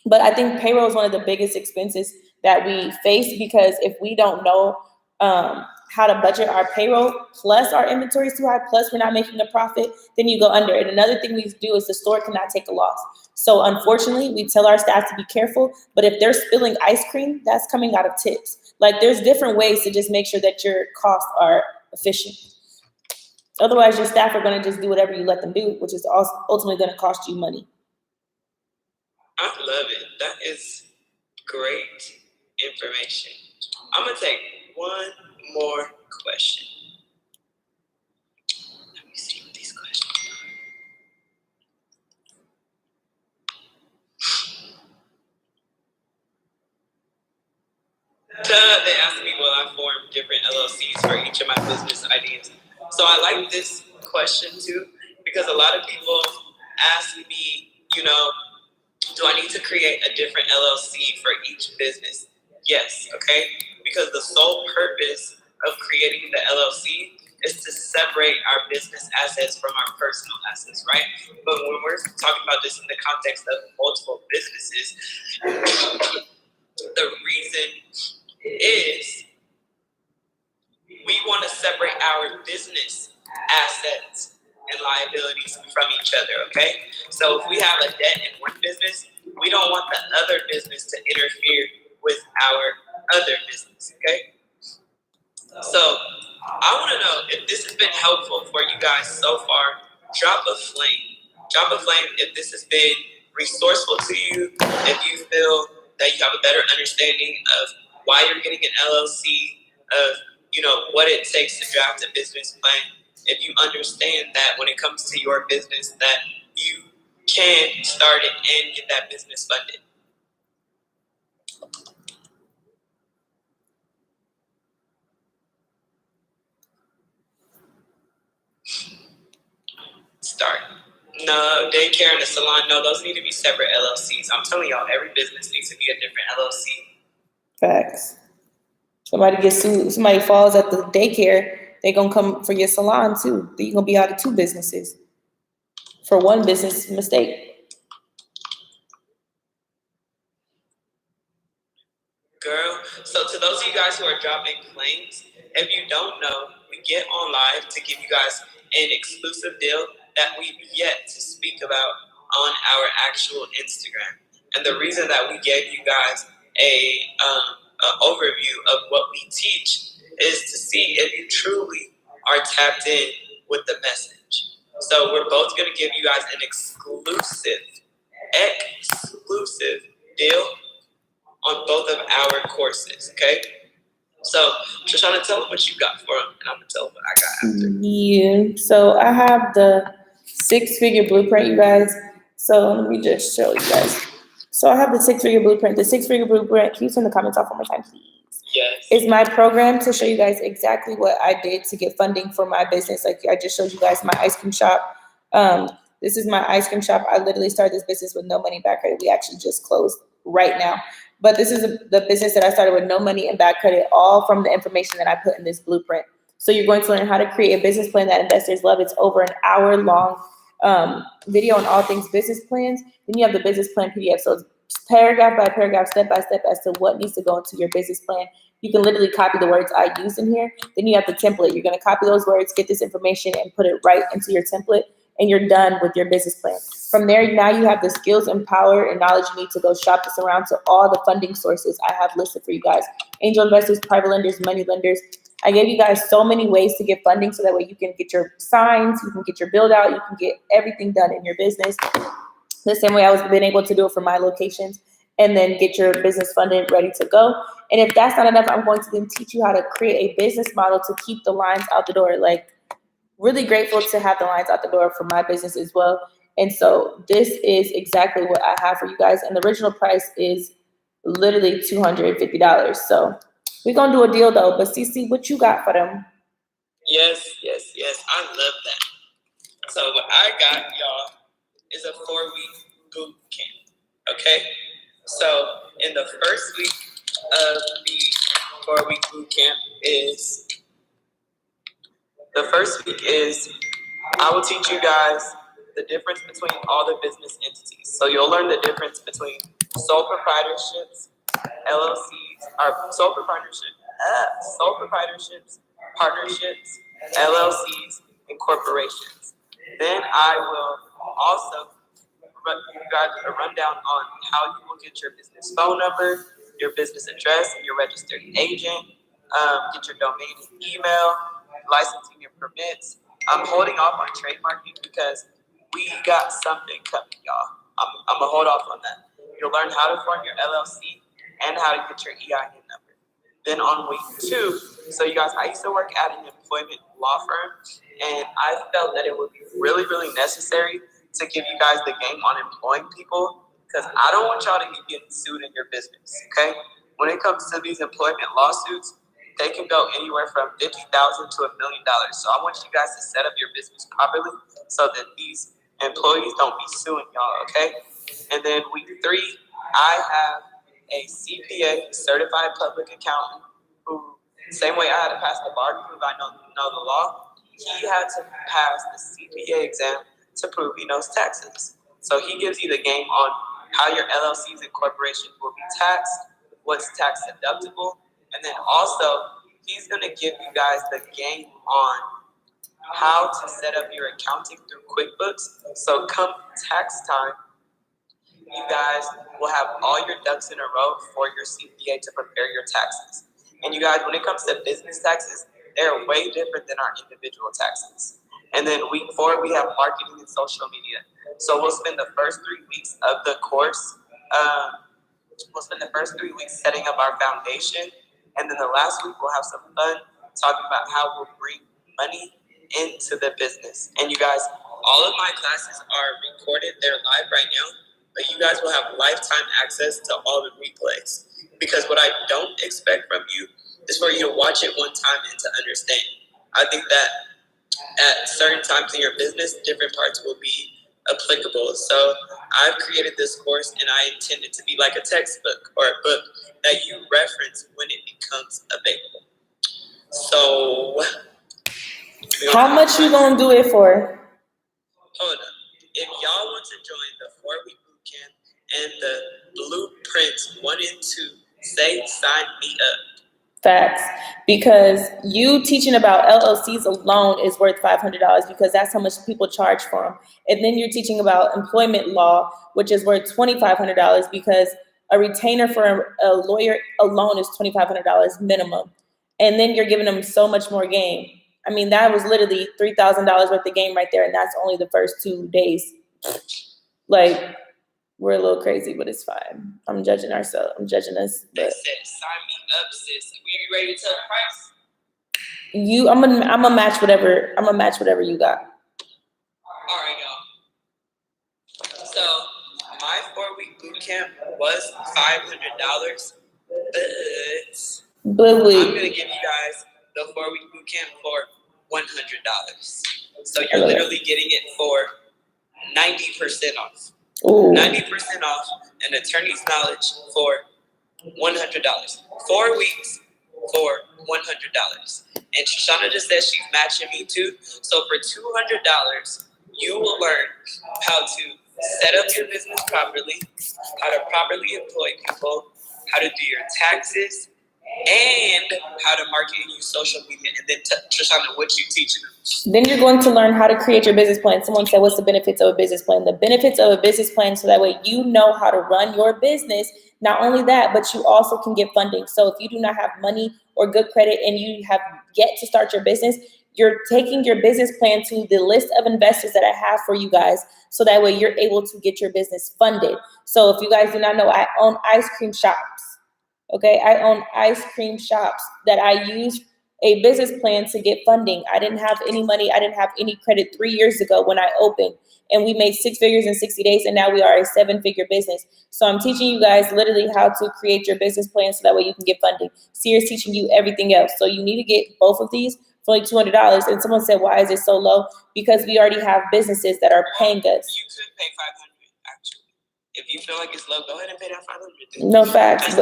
But I think payroll is one of the biggest expenses that we face because if we don't know how to budget our payroll, plus our inventory is too high, plus we're not making a profit, then you go under. And another thing we do is the store cannot take a loss. So unfortunately, we tell our staff to be careful, but if they're spilling ice cream, that's coming out of tips. Like there's different ways to just make sure that your costs are efficient. Otherwise, your staff are going to just do whatever you let them do, which is also ultimately going to cost you money. I love it. That is great information. I'm going to take one more question. Let me see what these questions are. They asked me, will I form different LLCs for each of my business ideas? So I like this question too, because a lot of people ask me, do I need to create a different LLC for each business? Yes, okay? Because the sole purpose of creating the LLC is to separate our business assets from our personal assets, right? But when we're talking about this in the context of multiple businesses, the reason is we want to separate our business assets and liabilities from each other, okay? So if we have a debt in one business, we don't want the other business to interfere with our other business, okay? So I want to know if this has been helpful for you guys so far. Drop a flame. Drop a flame if this has been resourceful to you, if you feel that you have a better understanding of why you're getting an LLC, of what it takes to draft a business plan. If you understand that when it comes to your business, that you can start it and get that business funded. Start. No, daycare and a salon, no, those need to be separate LLCs. I'm telling y'all, every business needs to be a different LLC. Facts. Somebody gets sued, somebody falls at the daycare, They're going to come for your salon too. You're going to be out of 2 businesses for 1 business mistake. Girl, so to those of you guys who are dropping claims, if you don't know, we get on live to give you guys an exclusive deal that we've yet to speak about on our actual Instagram. And the reason that we gave you guys a overview of what we teach is to see if you truly are tapped in with the message. So we're both going to give you guys an exclusive deal on both of our courses, okay? So, Shoshana, tell them what you got for them, and I'm going to tell them what I got after. Yeah, so I have the 6-figure blueprint, you guys. So let me just show you guys. So I have the 6-figure blueprint. The 6-figure blueprint, can you turn the comments off one more time, please? Yes. Is my program to show you guys exactly what I did to get funding for my business. Like I just showed you guys my ice cream shop. This is my ice cream shop. I literally started this business with no money back credit. We actually just closed right now. But this is the business that I started with no money and bad credit, all from the information that I put in this blueprint. So you're going to learn how to create a business plan that investors love. It's over an hour-long video on all things business plans. Then you have the business plan PDF. So it's paragraph by paragraph, step by step as to what needs to go into your business plan. You can literally copy the words I use in here. Then you have the template. You're going to copy those words, get this information, and put it right into your template, and you're done with your business plan. From there, now you have the skills and power and knowledge you need to go shop this around to all the funding sources I have listed for you guys. Angel investors, private lenders, money lenders. I gave you guys so many ways to get funding so that way you can get your signs, you can get your build out, you can get everything done in your business. The same way I was been able to do it for my locations, and then get your business funded, ready to go. And if that's not enough, I'm going to then teach you how to create a business model to keep the lines out the door. Like, really grateful to have the lines out the door for my business as well. And so this is exactly what I have for you guys. And the original price is literally $250. So we're going to do a deal though. But CC, what you got for them? Yes. I love that. So what I got, y'all, is a 4-week boot camp. Okay? So in the first week of the 4-week boot camp is I will teach you guys the difference between all the business entities. So you'll learn the difference between sole proprietorships, LLCs, or sole proprietorships, partnerships, LLCs, and corporations. Then I will also you guys a rundown on how you will get your business phone number, your business address, and your registered agent, get your domain and email, licensing and permits. I'm holding off on trademarking because we got something coming, y'all. I'm gonna hold off on that. You'll learn how to form your LLC and how to get your EIN number. Then on week 2, so you guys, I used to work at an employment law firm, and I felt that it would be really, really necessary to give you guys the game on employing people, because I don't want y'all to be getting sued in your business, okay? When it comes to these employment lawsuits, they can go anywhere from $50,000 to $1 million. So I want you guys to set up your business properly so that these employees don't be suing y'all, okay? And then week 3, I have a CPA, certified public accountant, who, same way I had to pass the bar to prove I know the law, he had to pass the CPA exam to prove he knows taxes. So he gives you the game on how your LLCs and corporations will be taxed, what's tax deductible, and then also he's going to give you guys the game on how to set up your accounting through QuickBooks. So come tax time, you guys will have all your ducks in a row for your CPA to prepare your taxes. And you guys, when it comes to business taxes, they're way different than our individual taxes. And then week 4, we have marketing and social media. So we'll spend the first 3 weeks of the course, setting up our foundation. And then the last week, we'll have some fun talking about how we'll bring money into the business. And you guys, all of my classes are recorded. They're live right now. But you guys will have lifetime access to all the replays. Because what I don't expect from you is for you to watch it one time and to understand. I think that at certain times in your business, different parts will be applicable. So I've created this course, and I intend it to be like a textbook or a book that you reference when it becomes available. So How much you gonna do it for? Hold up. If y'all want to join the 4-week boot camp and the blueprints 1 and 2, sign me up. Facts. Because you teaching about LLCs alone is worth $500 because that's how much people charge for them. And then you're teaching about employment law, which is worth $2,500 because a retainer for a lawyer alone is $2,500 minimum. And then you're giving them so much more game. I mean, that was literally $3,000 worth of game right there, and that's only the first 2 days. Like, we're a little crazy, but it's fine. I'm judging ourselves. I'm judging us. They But said, sign me up, sis. We ready to tell the price? I'm gonna match whatever. I'm gonna match whatever you got. All right, y'all. So my 4-week boot camp was $500, but I'm gonna give you guys the 4-week boot camp for $100. So you're literally getting it for 90% off. Ooh. 90% off an attorney's knowledge for $100. 4 weeks for $100. And Shoshana just said she's matching me too. So for $200, you will learn how to set up your business properly, how to properly employ people, how to do your taxes, and how to market and use social media. And then Shoshana, what you teaching them? Then you're going to learn how to create your business plan. Someone said, what's the benefits of a business plan? The benefits of a business plan, so that way you know how to run your business. Not only that, but you also can get funding. So if you do not have money or good credit and you have yet to start your business, you're taking your business plan to the list of investors that I have for you guys. So that way you're able to get your business funded. So if you guys do not know, I own ice cream shops. Okay, I own ice cream shops that I use a business plan to get funding. I didn't have any money. I didn't have any credit 3 years ago when I opened, and we made 6 figures in 60 days, and now we are a 7-figure business. So I'm teaching you guys literally how to create your business plan so that way you can get funding. Sierra's teaching you everything else. So you need to get both of these for like $200. And someone said, why is it so low? Because we already have businesses that are paying us. You could pay $500 actually. If you feel like it's low, go ahead and pay that $500. No, facts.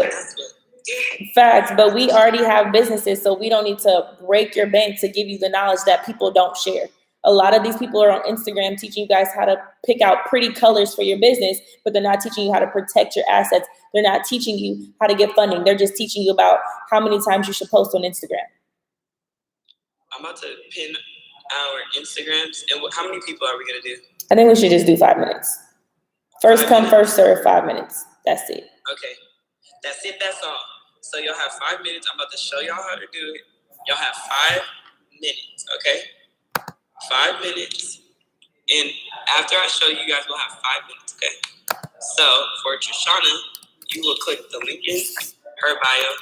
Facts, but we already have businesses, so we don't need to break your bank to give you the knowledge that people don't share. A lot of these people are on Instagram teaching you guys how to pick out pretty colors for your business, but they're not teaching you how to protect your assets. They're not teaching you how to get funding. They're just teaching you about how many times you should post on Instagram. I'm about to pin our Instagrams. And how many people are we going to do? I think we should just do 5 minutes. First come, first serve, 5 minutes. That's it. Okay. That's it. That's all. So you'll have 5 minutes. I'm about to show y'all how to do it. Y'all have 5 minutes, okay? 5 minutes. And after I show you, you guys will have 5 minutes, okay? So for Trishana, you will click the link in her bio.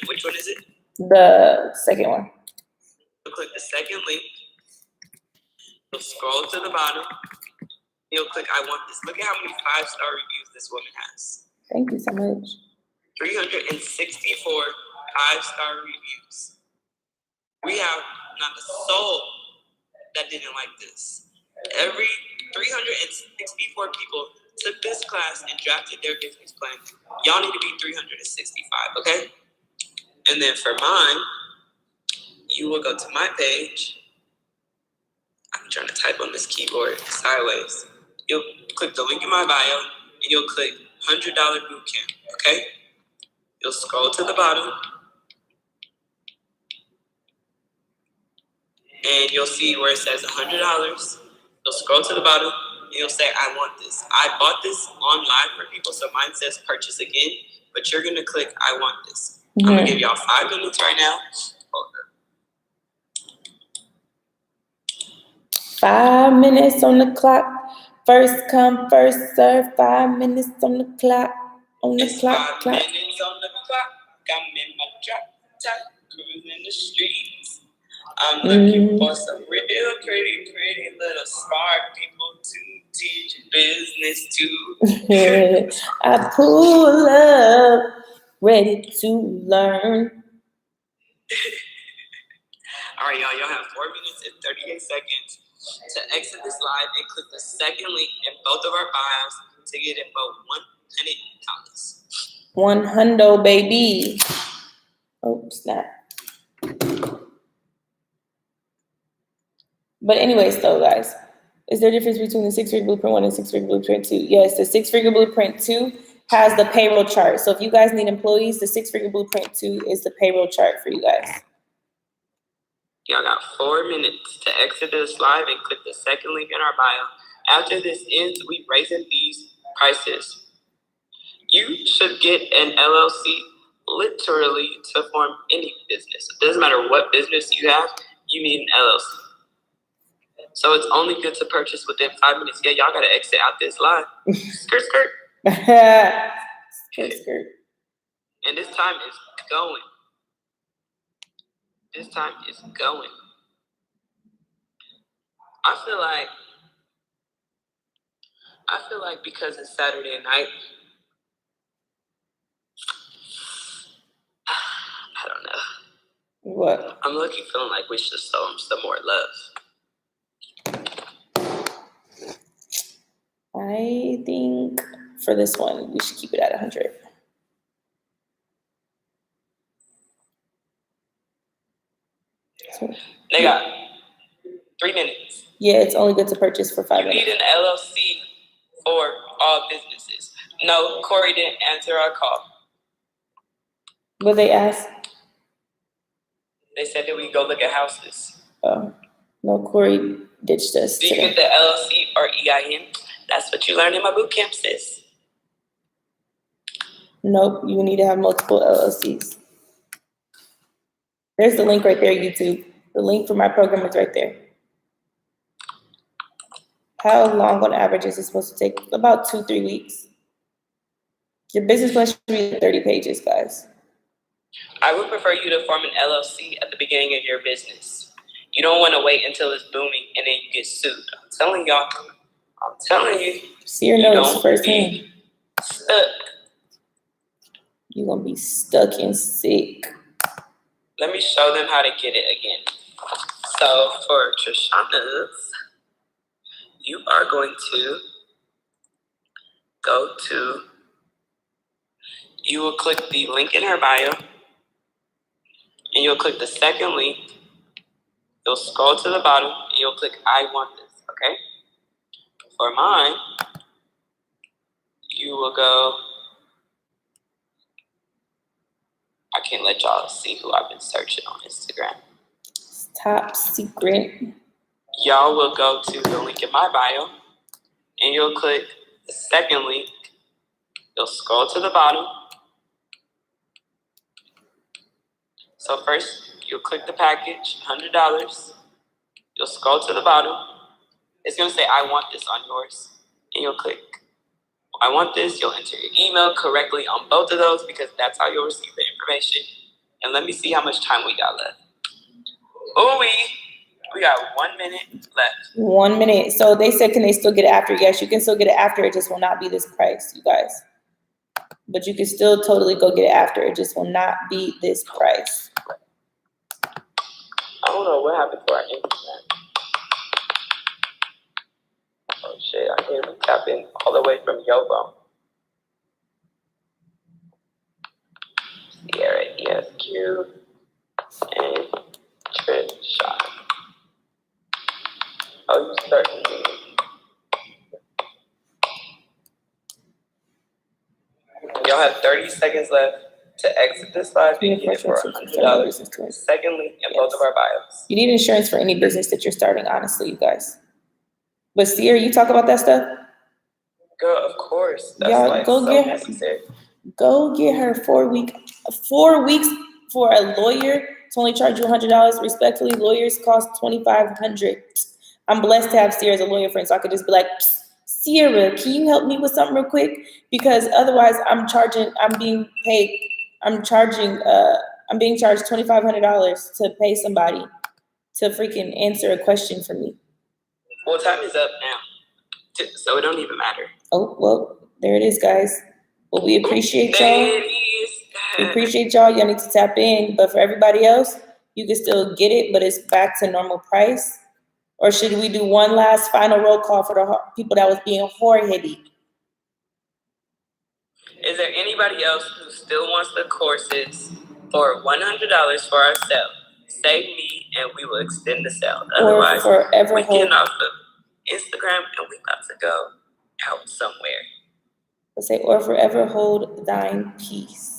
Which one is it? The second one. You'll click the second link. You'll scroll to the bottom. You'll click I want this. Look at how many 5-star reviews this woman has. Thank you so much. 364 5-star reviews. We have not a soul that didn't like this. Every 364 people took this class and drafted their business plan. Y'all need to be 365, okay? And then for mine, you will go to my page. I'm trying to type on this keyboard sideways. You'll click the link in my bio, and you'll click $100 bootcamp, okay? You'll scroll to the bottom, and you'll see where it says $100. You'll scroll to the bottom, and you'll say, I want this. I bought this on live for people, so mine says purchase again, but you're going to click I want this. I'm going to give y'all 5 minutes right now. Hold up. 5 minutes on the clock. First come, first serve. 5 minutes on the clock. It's 5 minutes on the clock. I'm in my drop top, cruising the streets. I'm looking for some real pretty little smart people to teach business to. I pull up, ready to learn. All right, y'all have 4 minutes and 38 seconds to exit this live and click the second link in both of our bios to get about $100. $100, baby. Oh, snap. But anyways, though, guys, is there a difference between the six-figure blueprint 1 and six-figure blueprint 2? Yes, the six-figure blueprint 2 has the payroll chart. So if you guys need employees, the six-figure blueprint 2 is the payroll chart for you guys. Y'all got 4 minutes to exit this live and click the second link in our bio. After this ends, we raising these prices. You should get an LLC literally to form any business. It doesn't matter what business you have, you need an LLC. So it's only good to purchase within 5 minutes. Yeah, y'all gotta exit out this live. Skirt, skirt. Skirt, skirt. And this time is going. This time is going. I feel like because it's Saturday night, I don't know. What? I'm feeling like we should show them some more love. I think for this one, we should keep it at 100. They got 3 minutes. Yeah, it's only good to purchase for 5 minutes. You need an LLC for all businesses. No, Corey didn't answer our call. What they asked? They said that we go look at houses. Oh, no, Corey ditched us. Do you get the LLC or EIN? That's what you learned in my boot camp, sis. Nope, you need to have multiple LLCs. There's the link right there, YouTube. The link for my program is right there. How long on average is it supposed to take? About 2-3 weeks. Your business plan should be 30 pages, guys. I would prefer you to form an LLC at the beginning of your business. You don't want to wait until it's booming and then you get sued. I'm telling you. Seer knows firsthand. Stuck. You're going to be stuck and sick. Let me show them how to get it again. So for Trishana's, you are going to go to, you will click the link in her bio, and you'll click the second link. You'll scroll to the bottom, and you'll click I want this, okay? For mine, you will go, I can't let y'all see who I've been searching on Instagram. It's top secret. Y'all will go to the link in my bio, and you'll click the second link. You'll scroll to the bottom. So first, you'll click the package, $100. You'll scroll to the bottom. It's going to say, I want this on yours. And you'll click, I want this. You'll enter your email correctly on both of those because that's how you'll receive the information. And let me see how much time we got left. Oh, we got 1 minute left. 1 minute. So they said, can they still get it after? Yes, you can still get it after. It just will not be this price, you guys. But you can still totally go get it after. It just will not be this price. I don't know what happened to our internet. Oh shit, I can't even tap in all the way from your phone. Sierra, ESQ, and Trisha. Oh, you starting me. Y'all have 30 seconds left to exit this live and get it for $100. Second link in both of our bios. You need insurance for any business that you're starting, honestly, you guys. But Sierra, you talk about that stuff? Girl, of course. That's y'all, like go so get necessary. Go get her 4 weeks for a lawyer to only charge you $100. Respectfully, lawyers cost $2,500. I'm blessed to have Sierra as a lawyer friend, so I could just be like, Sierra, can you help me with something real quick? Because otherwise I'm being charged $2,500 to pay somebody to freaking answer a question for me. Well, time is up now, so it don't even matter. Oh, well, there it is, guys. Well, we appreciate y'all. We appreciate y'all. Y'all need to tap in. But for everybody else, you can still get it, but it's back to normal price. Or should we do one last final roll call for the people that was being hard-headed? Is there anybody else who still wants the courses for $100 for ourselves? save me and we will extend the sale. Or Otherwise, forever we hold. getting off of Instagram and we about to go out somewhere. Let's say, or forever hold thine peace.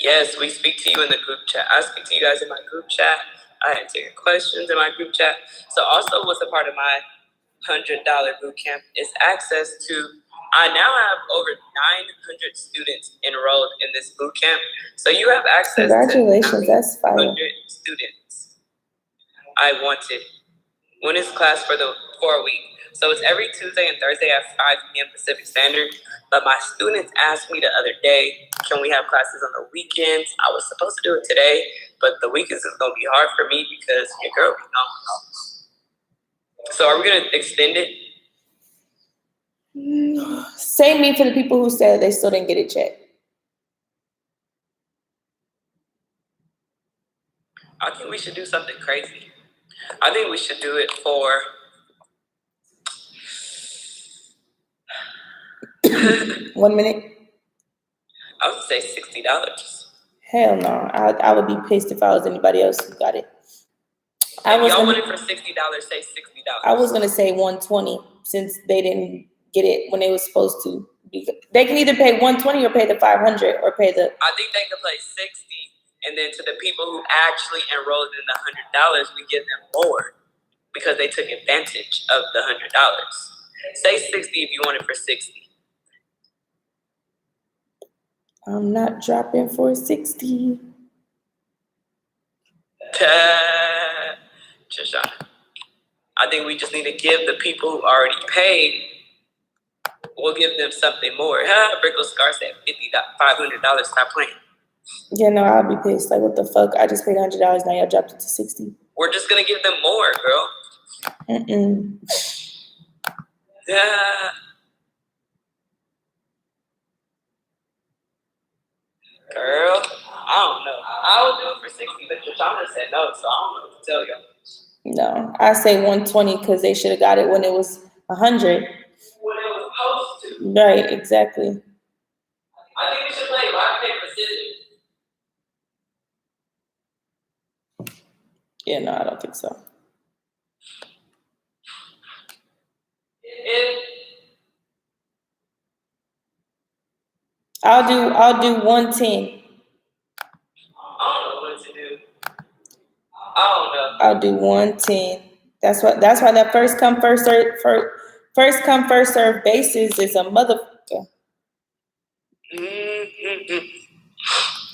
Yes, we speak to you in the group chat. I speak to you guys in my group chat. I answer your questions in my group chat. So also what's a part of my $100 boot camp is access to, I now have over 900 students enrolled in this boot camp. So you have access Congratulations, to that's fire. 900 students. I wanted. When is class for a week? So it's every Tuesday and Thursday at 5 p.m. Pacific Standard. But my students asked me the other day, can we have classes on the weekends? I was supposed to do it today, but the weekends is going to be hard for me because your girl be gone. So are we going to extend it? Save me for the people who said they still didn't get it yet. I think we should do something crazy. I think we should do it for 1 minute. I would say $60. Hell no. I would be pissed if I was anybody else who got it. If y'all want it for $60, say $60. I was gonna say 120 since they didn't get it when they were supposed to. They can either pay 120 or pay the 500 or pay the. I think they could play 60, and then to the people who actually enrolled in the $100, we give them more because they took advantage of the $100. Say 60 if you want it for 60. I'm not dropping for 60. Shoshana, I think we just need to give the people who already paid. We'll give them something more. Brickle Scar said $500. Stop playing. Yeah, no, I'll be pissed. Like, what the fuck? I just paid $100. Now y'all dropped it to 60. We're just gonna give them more, girl. Yeah. Girl, I don't know. I would do it for 60, but Shoshana said no, so I don't know what to tell y'all. No, I say 120 because they should have got it when it was 100. When it was supposed to. Right, exactly. I think we should play rock, paper, scissors. Yeah, no, I don't think so. I'll do 110. I don't know what to do. I don't know. I'll do 110. That's why that first come first serve basis is a motherfucker.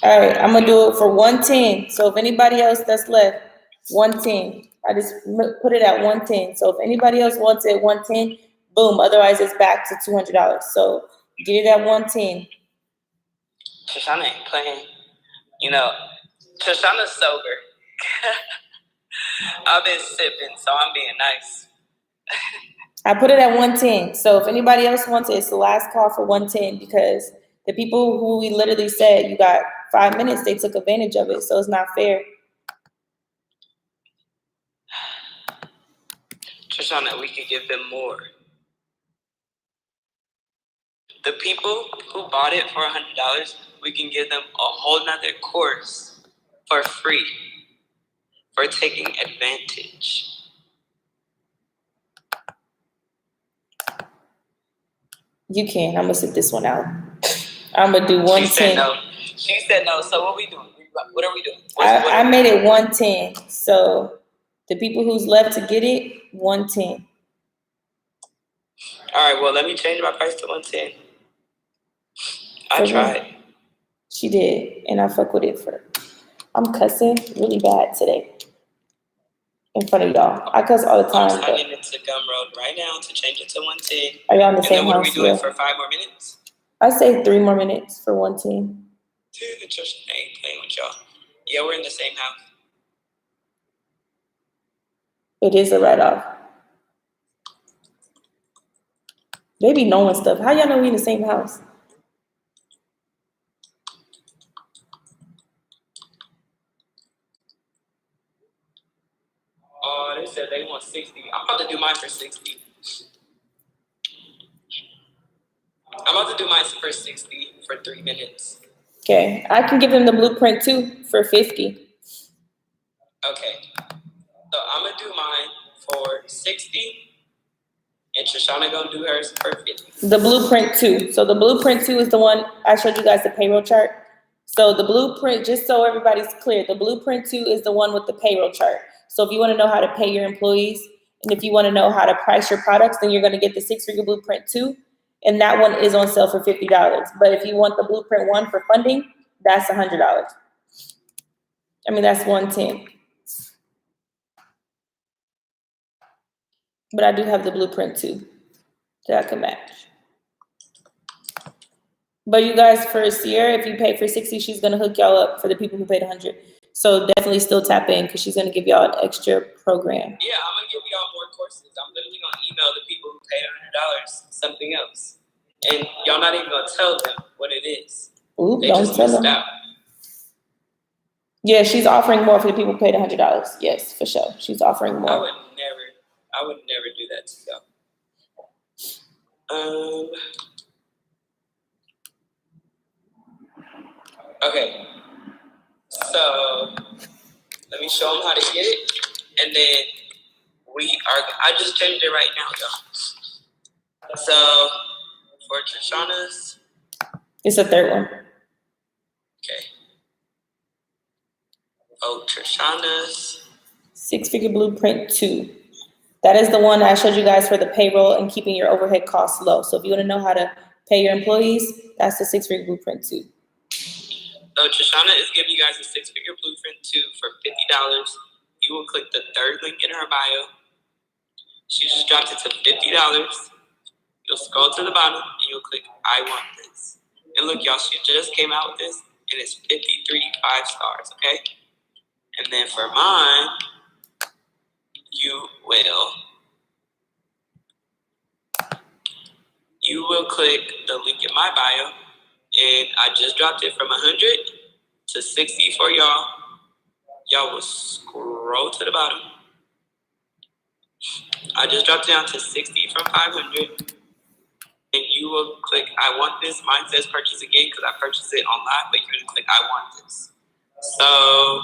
All right, I'm gonna do it for 110. So if anybody else that's left, 110. I just put it at 110. So if anybody else wants it, 110, boom. Otherwise, it's back to $200. So get it at 110. Shoshana ain't playing. You know, Shoshana's sober. I've been sipping, so I'm being nice. I put it at 110. So if anybody else wants it, it's the last call for 110 because the people who we literally said you got 5 minutes, they took advantage of it. So it's not fair. Shoshana, we could give them more. The people who bought it for $100, we can give them a whole nother course for free for taking advantage. You can. I'm gonna sit this one out. I'm gonna do 110. She said no. She said no. So what we doing? What are we doing? I made it 110. So the people who's left to get it, 110. All right. Well, let me change my price to 110. I tried. She did, and I fuck with it for. I'm cussing really bad today. In front of y'all. I cuss all the time. I'm tugging into Gumroad right now to change it to 110. Are y'all in the same house? And then what are we doing for 5 more minutes? I say 3 more minutes for 110. Dude, the church ain't playing with y'all. Yeah, we're in the same house. It is a write-off. They be knowing stuff. How y'all know we in the same house? Oh, they said they want 60. I'm about to do mine for 60. I'm about to do mine for 60 for 3 minutes. Okay, I can give them the blueprint too for 50. Okay, so I'm gonna do mine for 60, and Trishana gonna do hers for 50. The blueprint 2. So the blueprint 2 is the one I showed you guys the payroll chart. So the blueprint, just so everybody's clear, the blueprint 2 is the one with the payroll chart. So if you want to know how to pay your employees, and if you want to know how to price your products, then you're going to get the 6-figure blueprint 2, and that one is on sale for $50. But if you want the blueprint 1 for funding, that's $100. I mean, that's $110. But I do have the blueprint 2 that I can match. But you guys, for Sierra, if you pay for 60, she's gonna hook y'all up for the people who paid 100. So definitely still tap in because she's gonna give y'all an extra program. Yeah, I'm gonna give y'all more courses. I'm literally gonna email the people who paid $100 something else, and y'all not even gonna tell them what it is. Ooh, They don't just tell missed them. out. Yeah, she's offering more for the people who paid $100. Yes, for sure. She's offering more. I would never do that to y'all. Okay, so let me show them how to get it, and then I just changed it right now, y'all. So for Trishana's, It's the third one. okay. Oh, Trishana's 6-figure blueprint 2. That is the one I showed you guys for the payroll and keeping your overhead costs low. So if you want to know how to pay your employees, that's the 6-figure blueprint 2. So Trishana is giving you guys a 6-figure blueprint 2 for $50. You will click the third link in her bio. She just dropped it to $50. You'll scroll to the bottom and you'll click I want this. And look, y'all, she just came out with this and it's 53 5 stars, okay? And then for mine, you will click the link in my bio, and I just dropped it from 100 to 60 for y'all. Y'all will scroll to the bottom. I just dropped it down to 60 from 500. And you will click I want this. Mine says purchase again because I purchased it online, but you're going to click I want this. So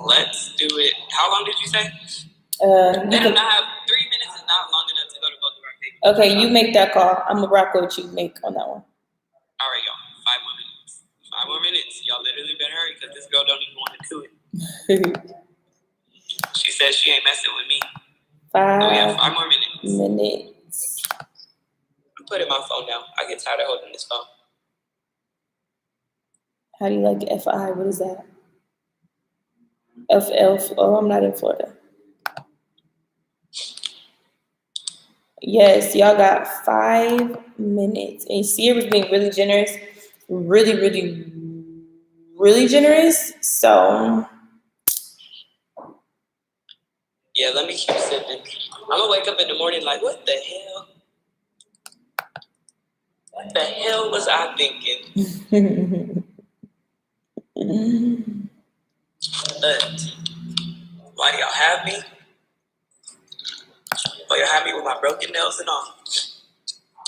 let's do it. How long did you say? They do not have 3 minutes is not long enough to go to both of our pages. Okay, you make that call. I'm going to rock with you make on that one. All right, y'all. 5 more minutes. 5 more minutes. Y'all literally better hurry because this girl don't even want to do it. She says she ain't messing with me. 5 we have 5 more minutes. I'm putting my phone down. I get tired of holding this phone. How do you like FI? What is that? FL. Oh, I'm not in Florida. Yes, y'all got 5 minutes. And Sierra was being really generous. Really, really, really generous. So yeah, let me keep sipping. I'm gonna wake up in the morning like, what the hell? What the hell was I thinking? But why y'all have me? Why y'all have me with my broken nails and all?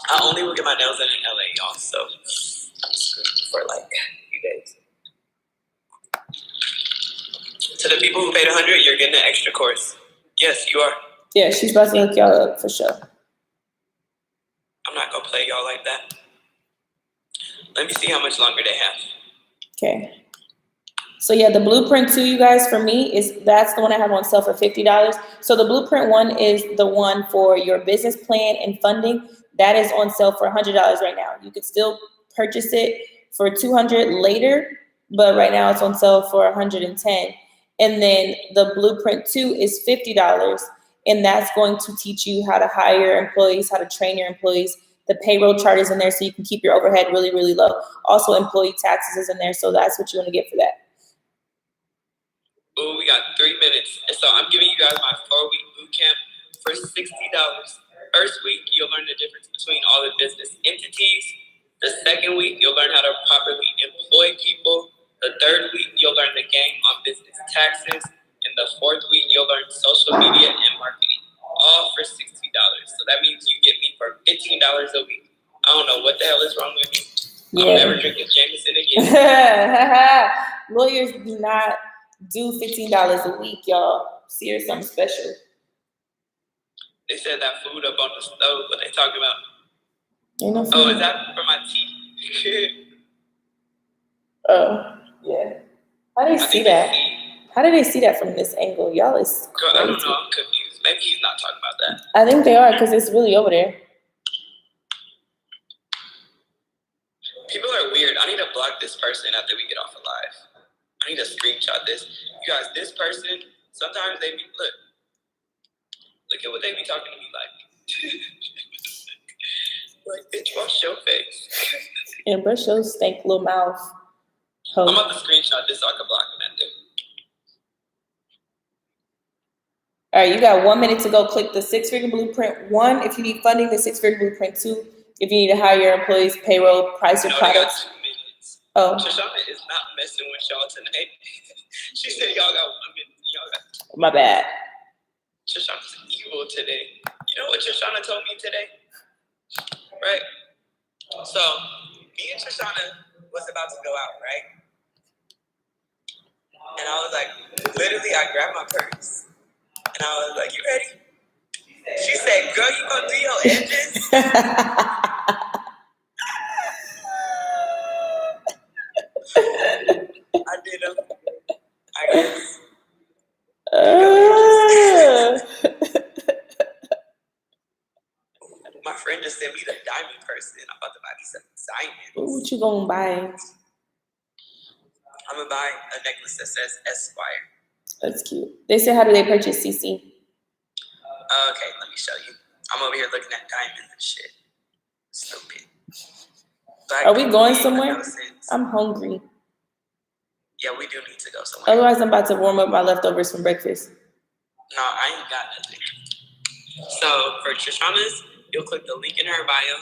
I only will get my nails done in LA, y'all, so I'm screwed for like a few days. To the people who paid 100, you're getting an extra course. Yes, you are. Yeah, she's about to hook y'all up for sure. I'm not gonna play y'all like that. Let me see how much longer they have. Okay. So yeah, the blueprint 2, you guys, for me that's the one I have on sale for $50. So the blueprint 1 is the one for your business plan and funding. That is on sale for $100 right now. You could still purchase it for $200 later, but right now it's on sale for $110. And then the blueprint 2 is $50, and that's going to teach you how to hire employees, how to train your employees. The payroll chart is in there so you can keep your overhead really, really low. Also, employee taxes is in there, so that's what you want to get for that. Oh, we got 3 minutes. And so I'm giving you guys my 4-week boot camp for $60. First week, you'll learn the difference between all the business entities. The second week, you'll learn how to properly employ people. The third week, you'll learn the game on business taxes. And the fourth week, you'll learn social media and marketing, all for $60. So that means you get me for $15 a week. I don't know what the hell is wrong with me. I'm never drinking Jameson again. Lawyers do not do $15 a week, y'all. See, here's something special. They said that food up on the stove. What they talking about? Ain't no food. Oh, is that for my teeth? Oh, yeah. How do they see that? How do they see that from this angle? Y'all is crazy. I don't know. I'm confused. Maybe he's not talking about that. I think they are because it's really over there. People are weird. I need to block this person after we get off live. I need to screenshot this. You guys, this person, sometimes they be, look at what they be talking to me like. Like, bitch, wash your face. And brush your stank little mouth. I'm about to screenshot this so I can block them at them. All right, you got 1 minute to go. Click the 6-figure blueprint 1 if you need funding, the 6-figure blueprint 2 if you need to hire your employees, payroll, price your products. Got 2 minutes. Oh. Shoshana is not messing with y'all tonight. She said y'all got 1 minute. Y'all got. My bad. Shoshana's evil today. You know what Shoshana told me today? Right? So, me and Shoshana was about to go out, right? And I was like, literally, I grabbed my purse. And I was like, you ready? She said, girl, you gonna do your edges? I did them. I guess. My friend just sent me the diamond purse and I'm about to buy me some diamonds. What you gonna buy? I'm gonna buy a necklace that says Esquire. That's cute. They said, how do they purchase CC? Okay, let me show you. I'm over here looking at diamonds and shit. Stupid. Are we going somewhere? I'm hungry. Yeah, we do need to go somewhere. Otherwise, I'm about to warm up my leftovers from breakfast. No, I ain't got nothing. So for Shoshana's, you'll click the link in her bio.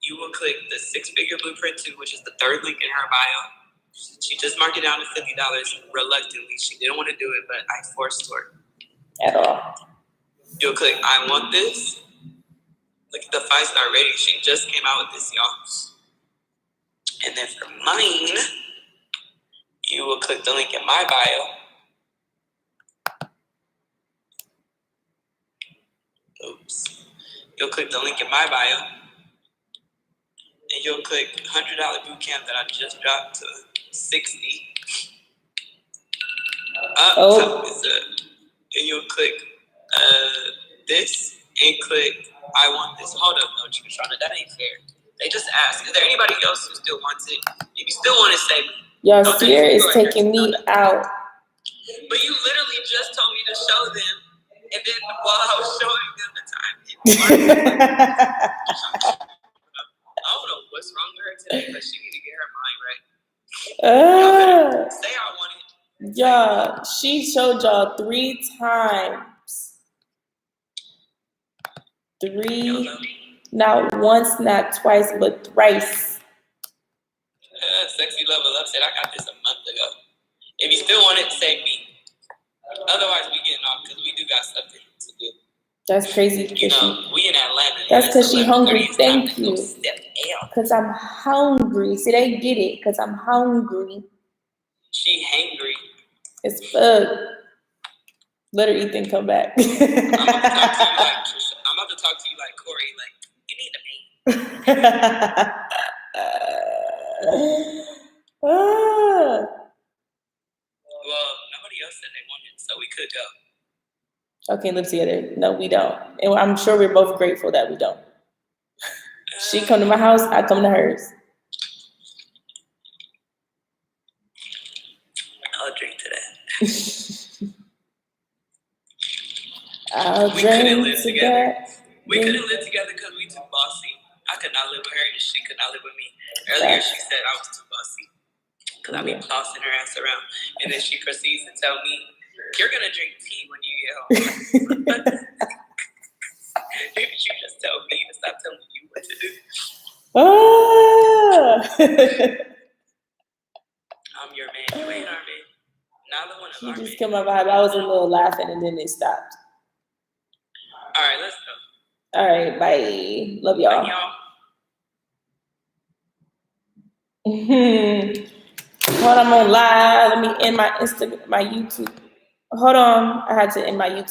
You will click the 6-figure blueprint 2, which is the third link in her bio. She just marked it down to $50 reluctantly. She didn't want to do it, but I forced her. At all. You'll click I want this. Look at the 5-star rating. She just came out with this, y'all. And then for mine, you will click the link in my bio. Oops. You'll click the link in my bio. And you'll click $100 bootcamp that I just dropped to 60. And you'll click this and click I want this. Hold up, no, Trishana, that ain't fair. They just asked, is there anybody else who still wants it? If you still want to say, y'all, Sierra is taking me out. But you literally just told me to show them, and then while I was showing them the time, I don't know what's wrong with her today, but she need to get her mind right. Say I want it. Yeah, she showed y'all 3 times. 3, not once, not twice, but thrice. Sexy level up said, I got this a month ago. If you still want it, say me. Otherwise, we getting off because we do got stuff to do. That's crazy. You know, we in Atlanta. That's because she hungry. Thank you. Because I'm hungry. See, they get it. Because I'm hungry. She hangry. It's fuck. Let her eat then come back. I'm about to talk to you like Corey. Like, you need to pay. Well, nobody else said they wanted, so we could go. Okay, live together. No, we don't. And I'm sure we're both grateful that we don't. She come to my house, I come to hers. I'll drink to that. We couldn't live together. We couldn't live together because we too bossy. I could not live with her and she could not live with me. Earlier she said I was too bossy because I be tossing her ass around. And then she proceeds to tell me, you're going to drink tea when you get home. You just tell me to stop telling you what to do. I'm your man. You ain't our man. Neither one of our men. You just killed my vibe. I was a little laughing and then it stopped. All right, let's go. All right, bye. Love y'all. Bye, y'all. Hold on, I'm on live. Let me end my YouTube. Hold on. I had to end my YouTube.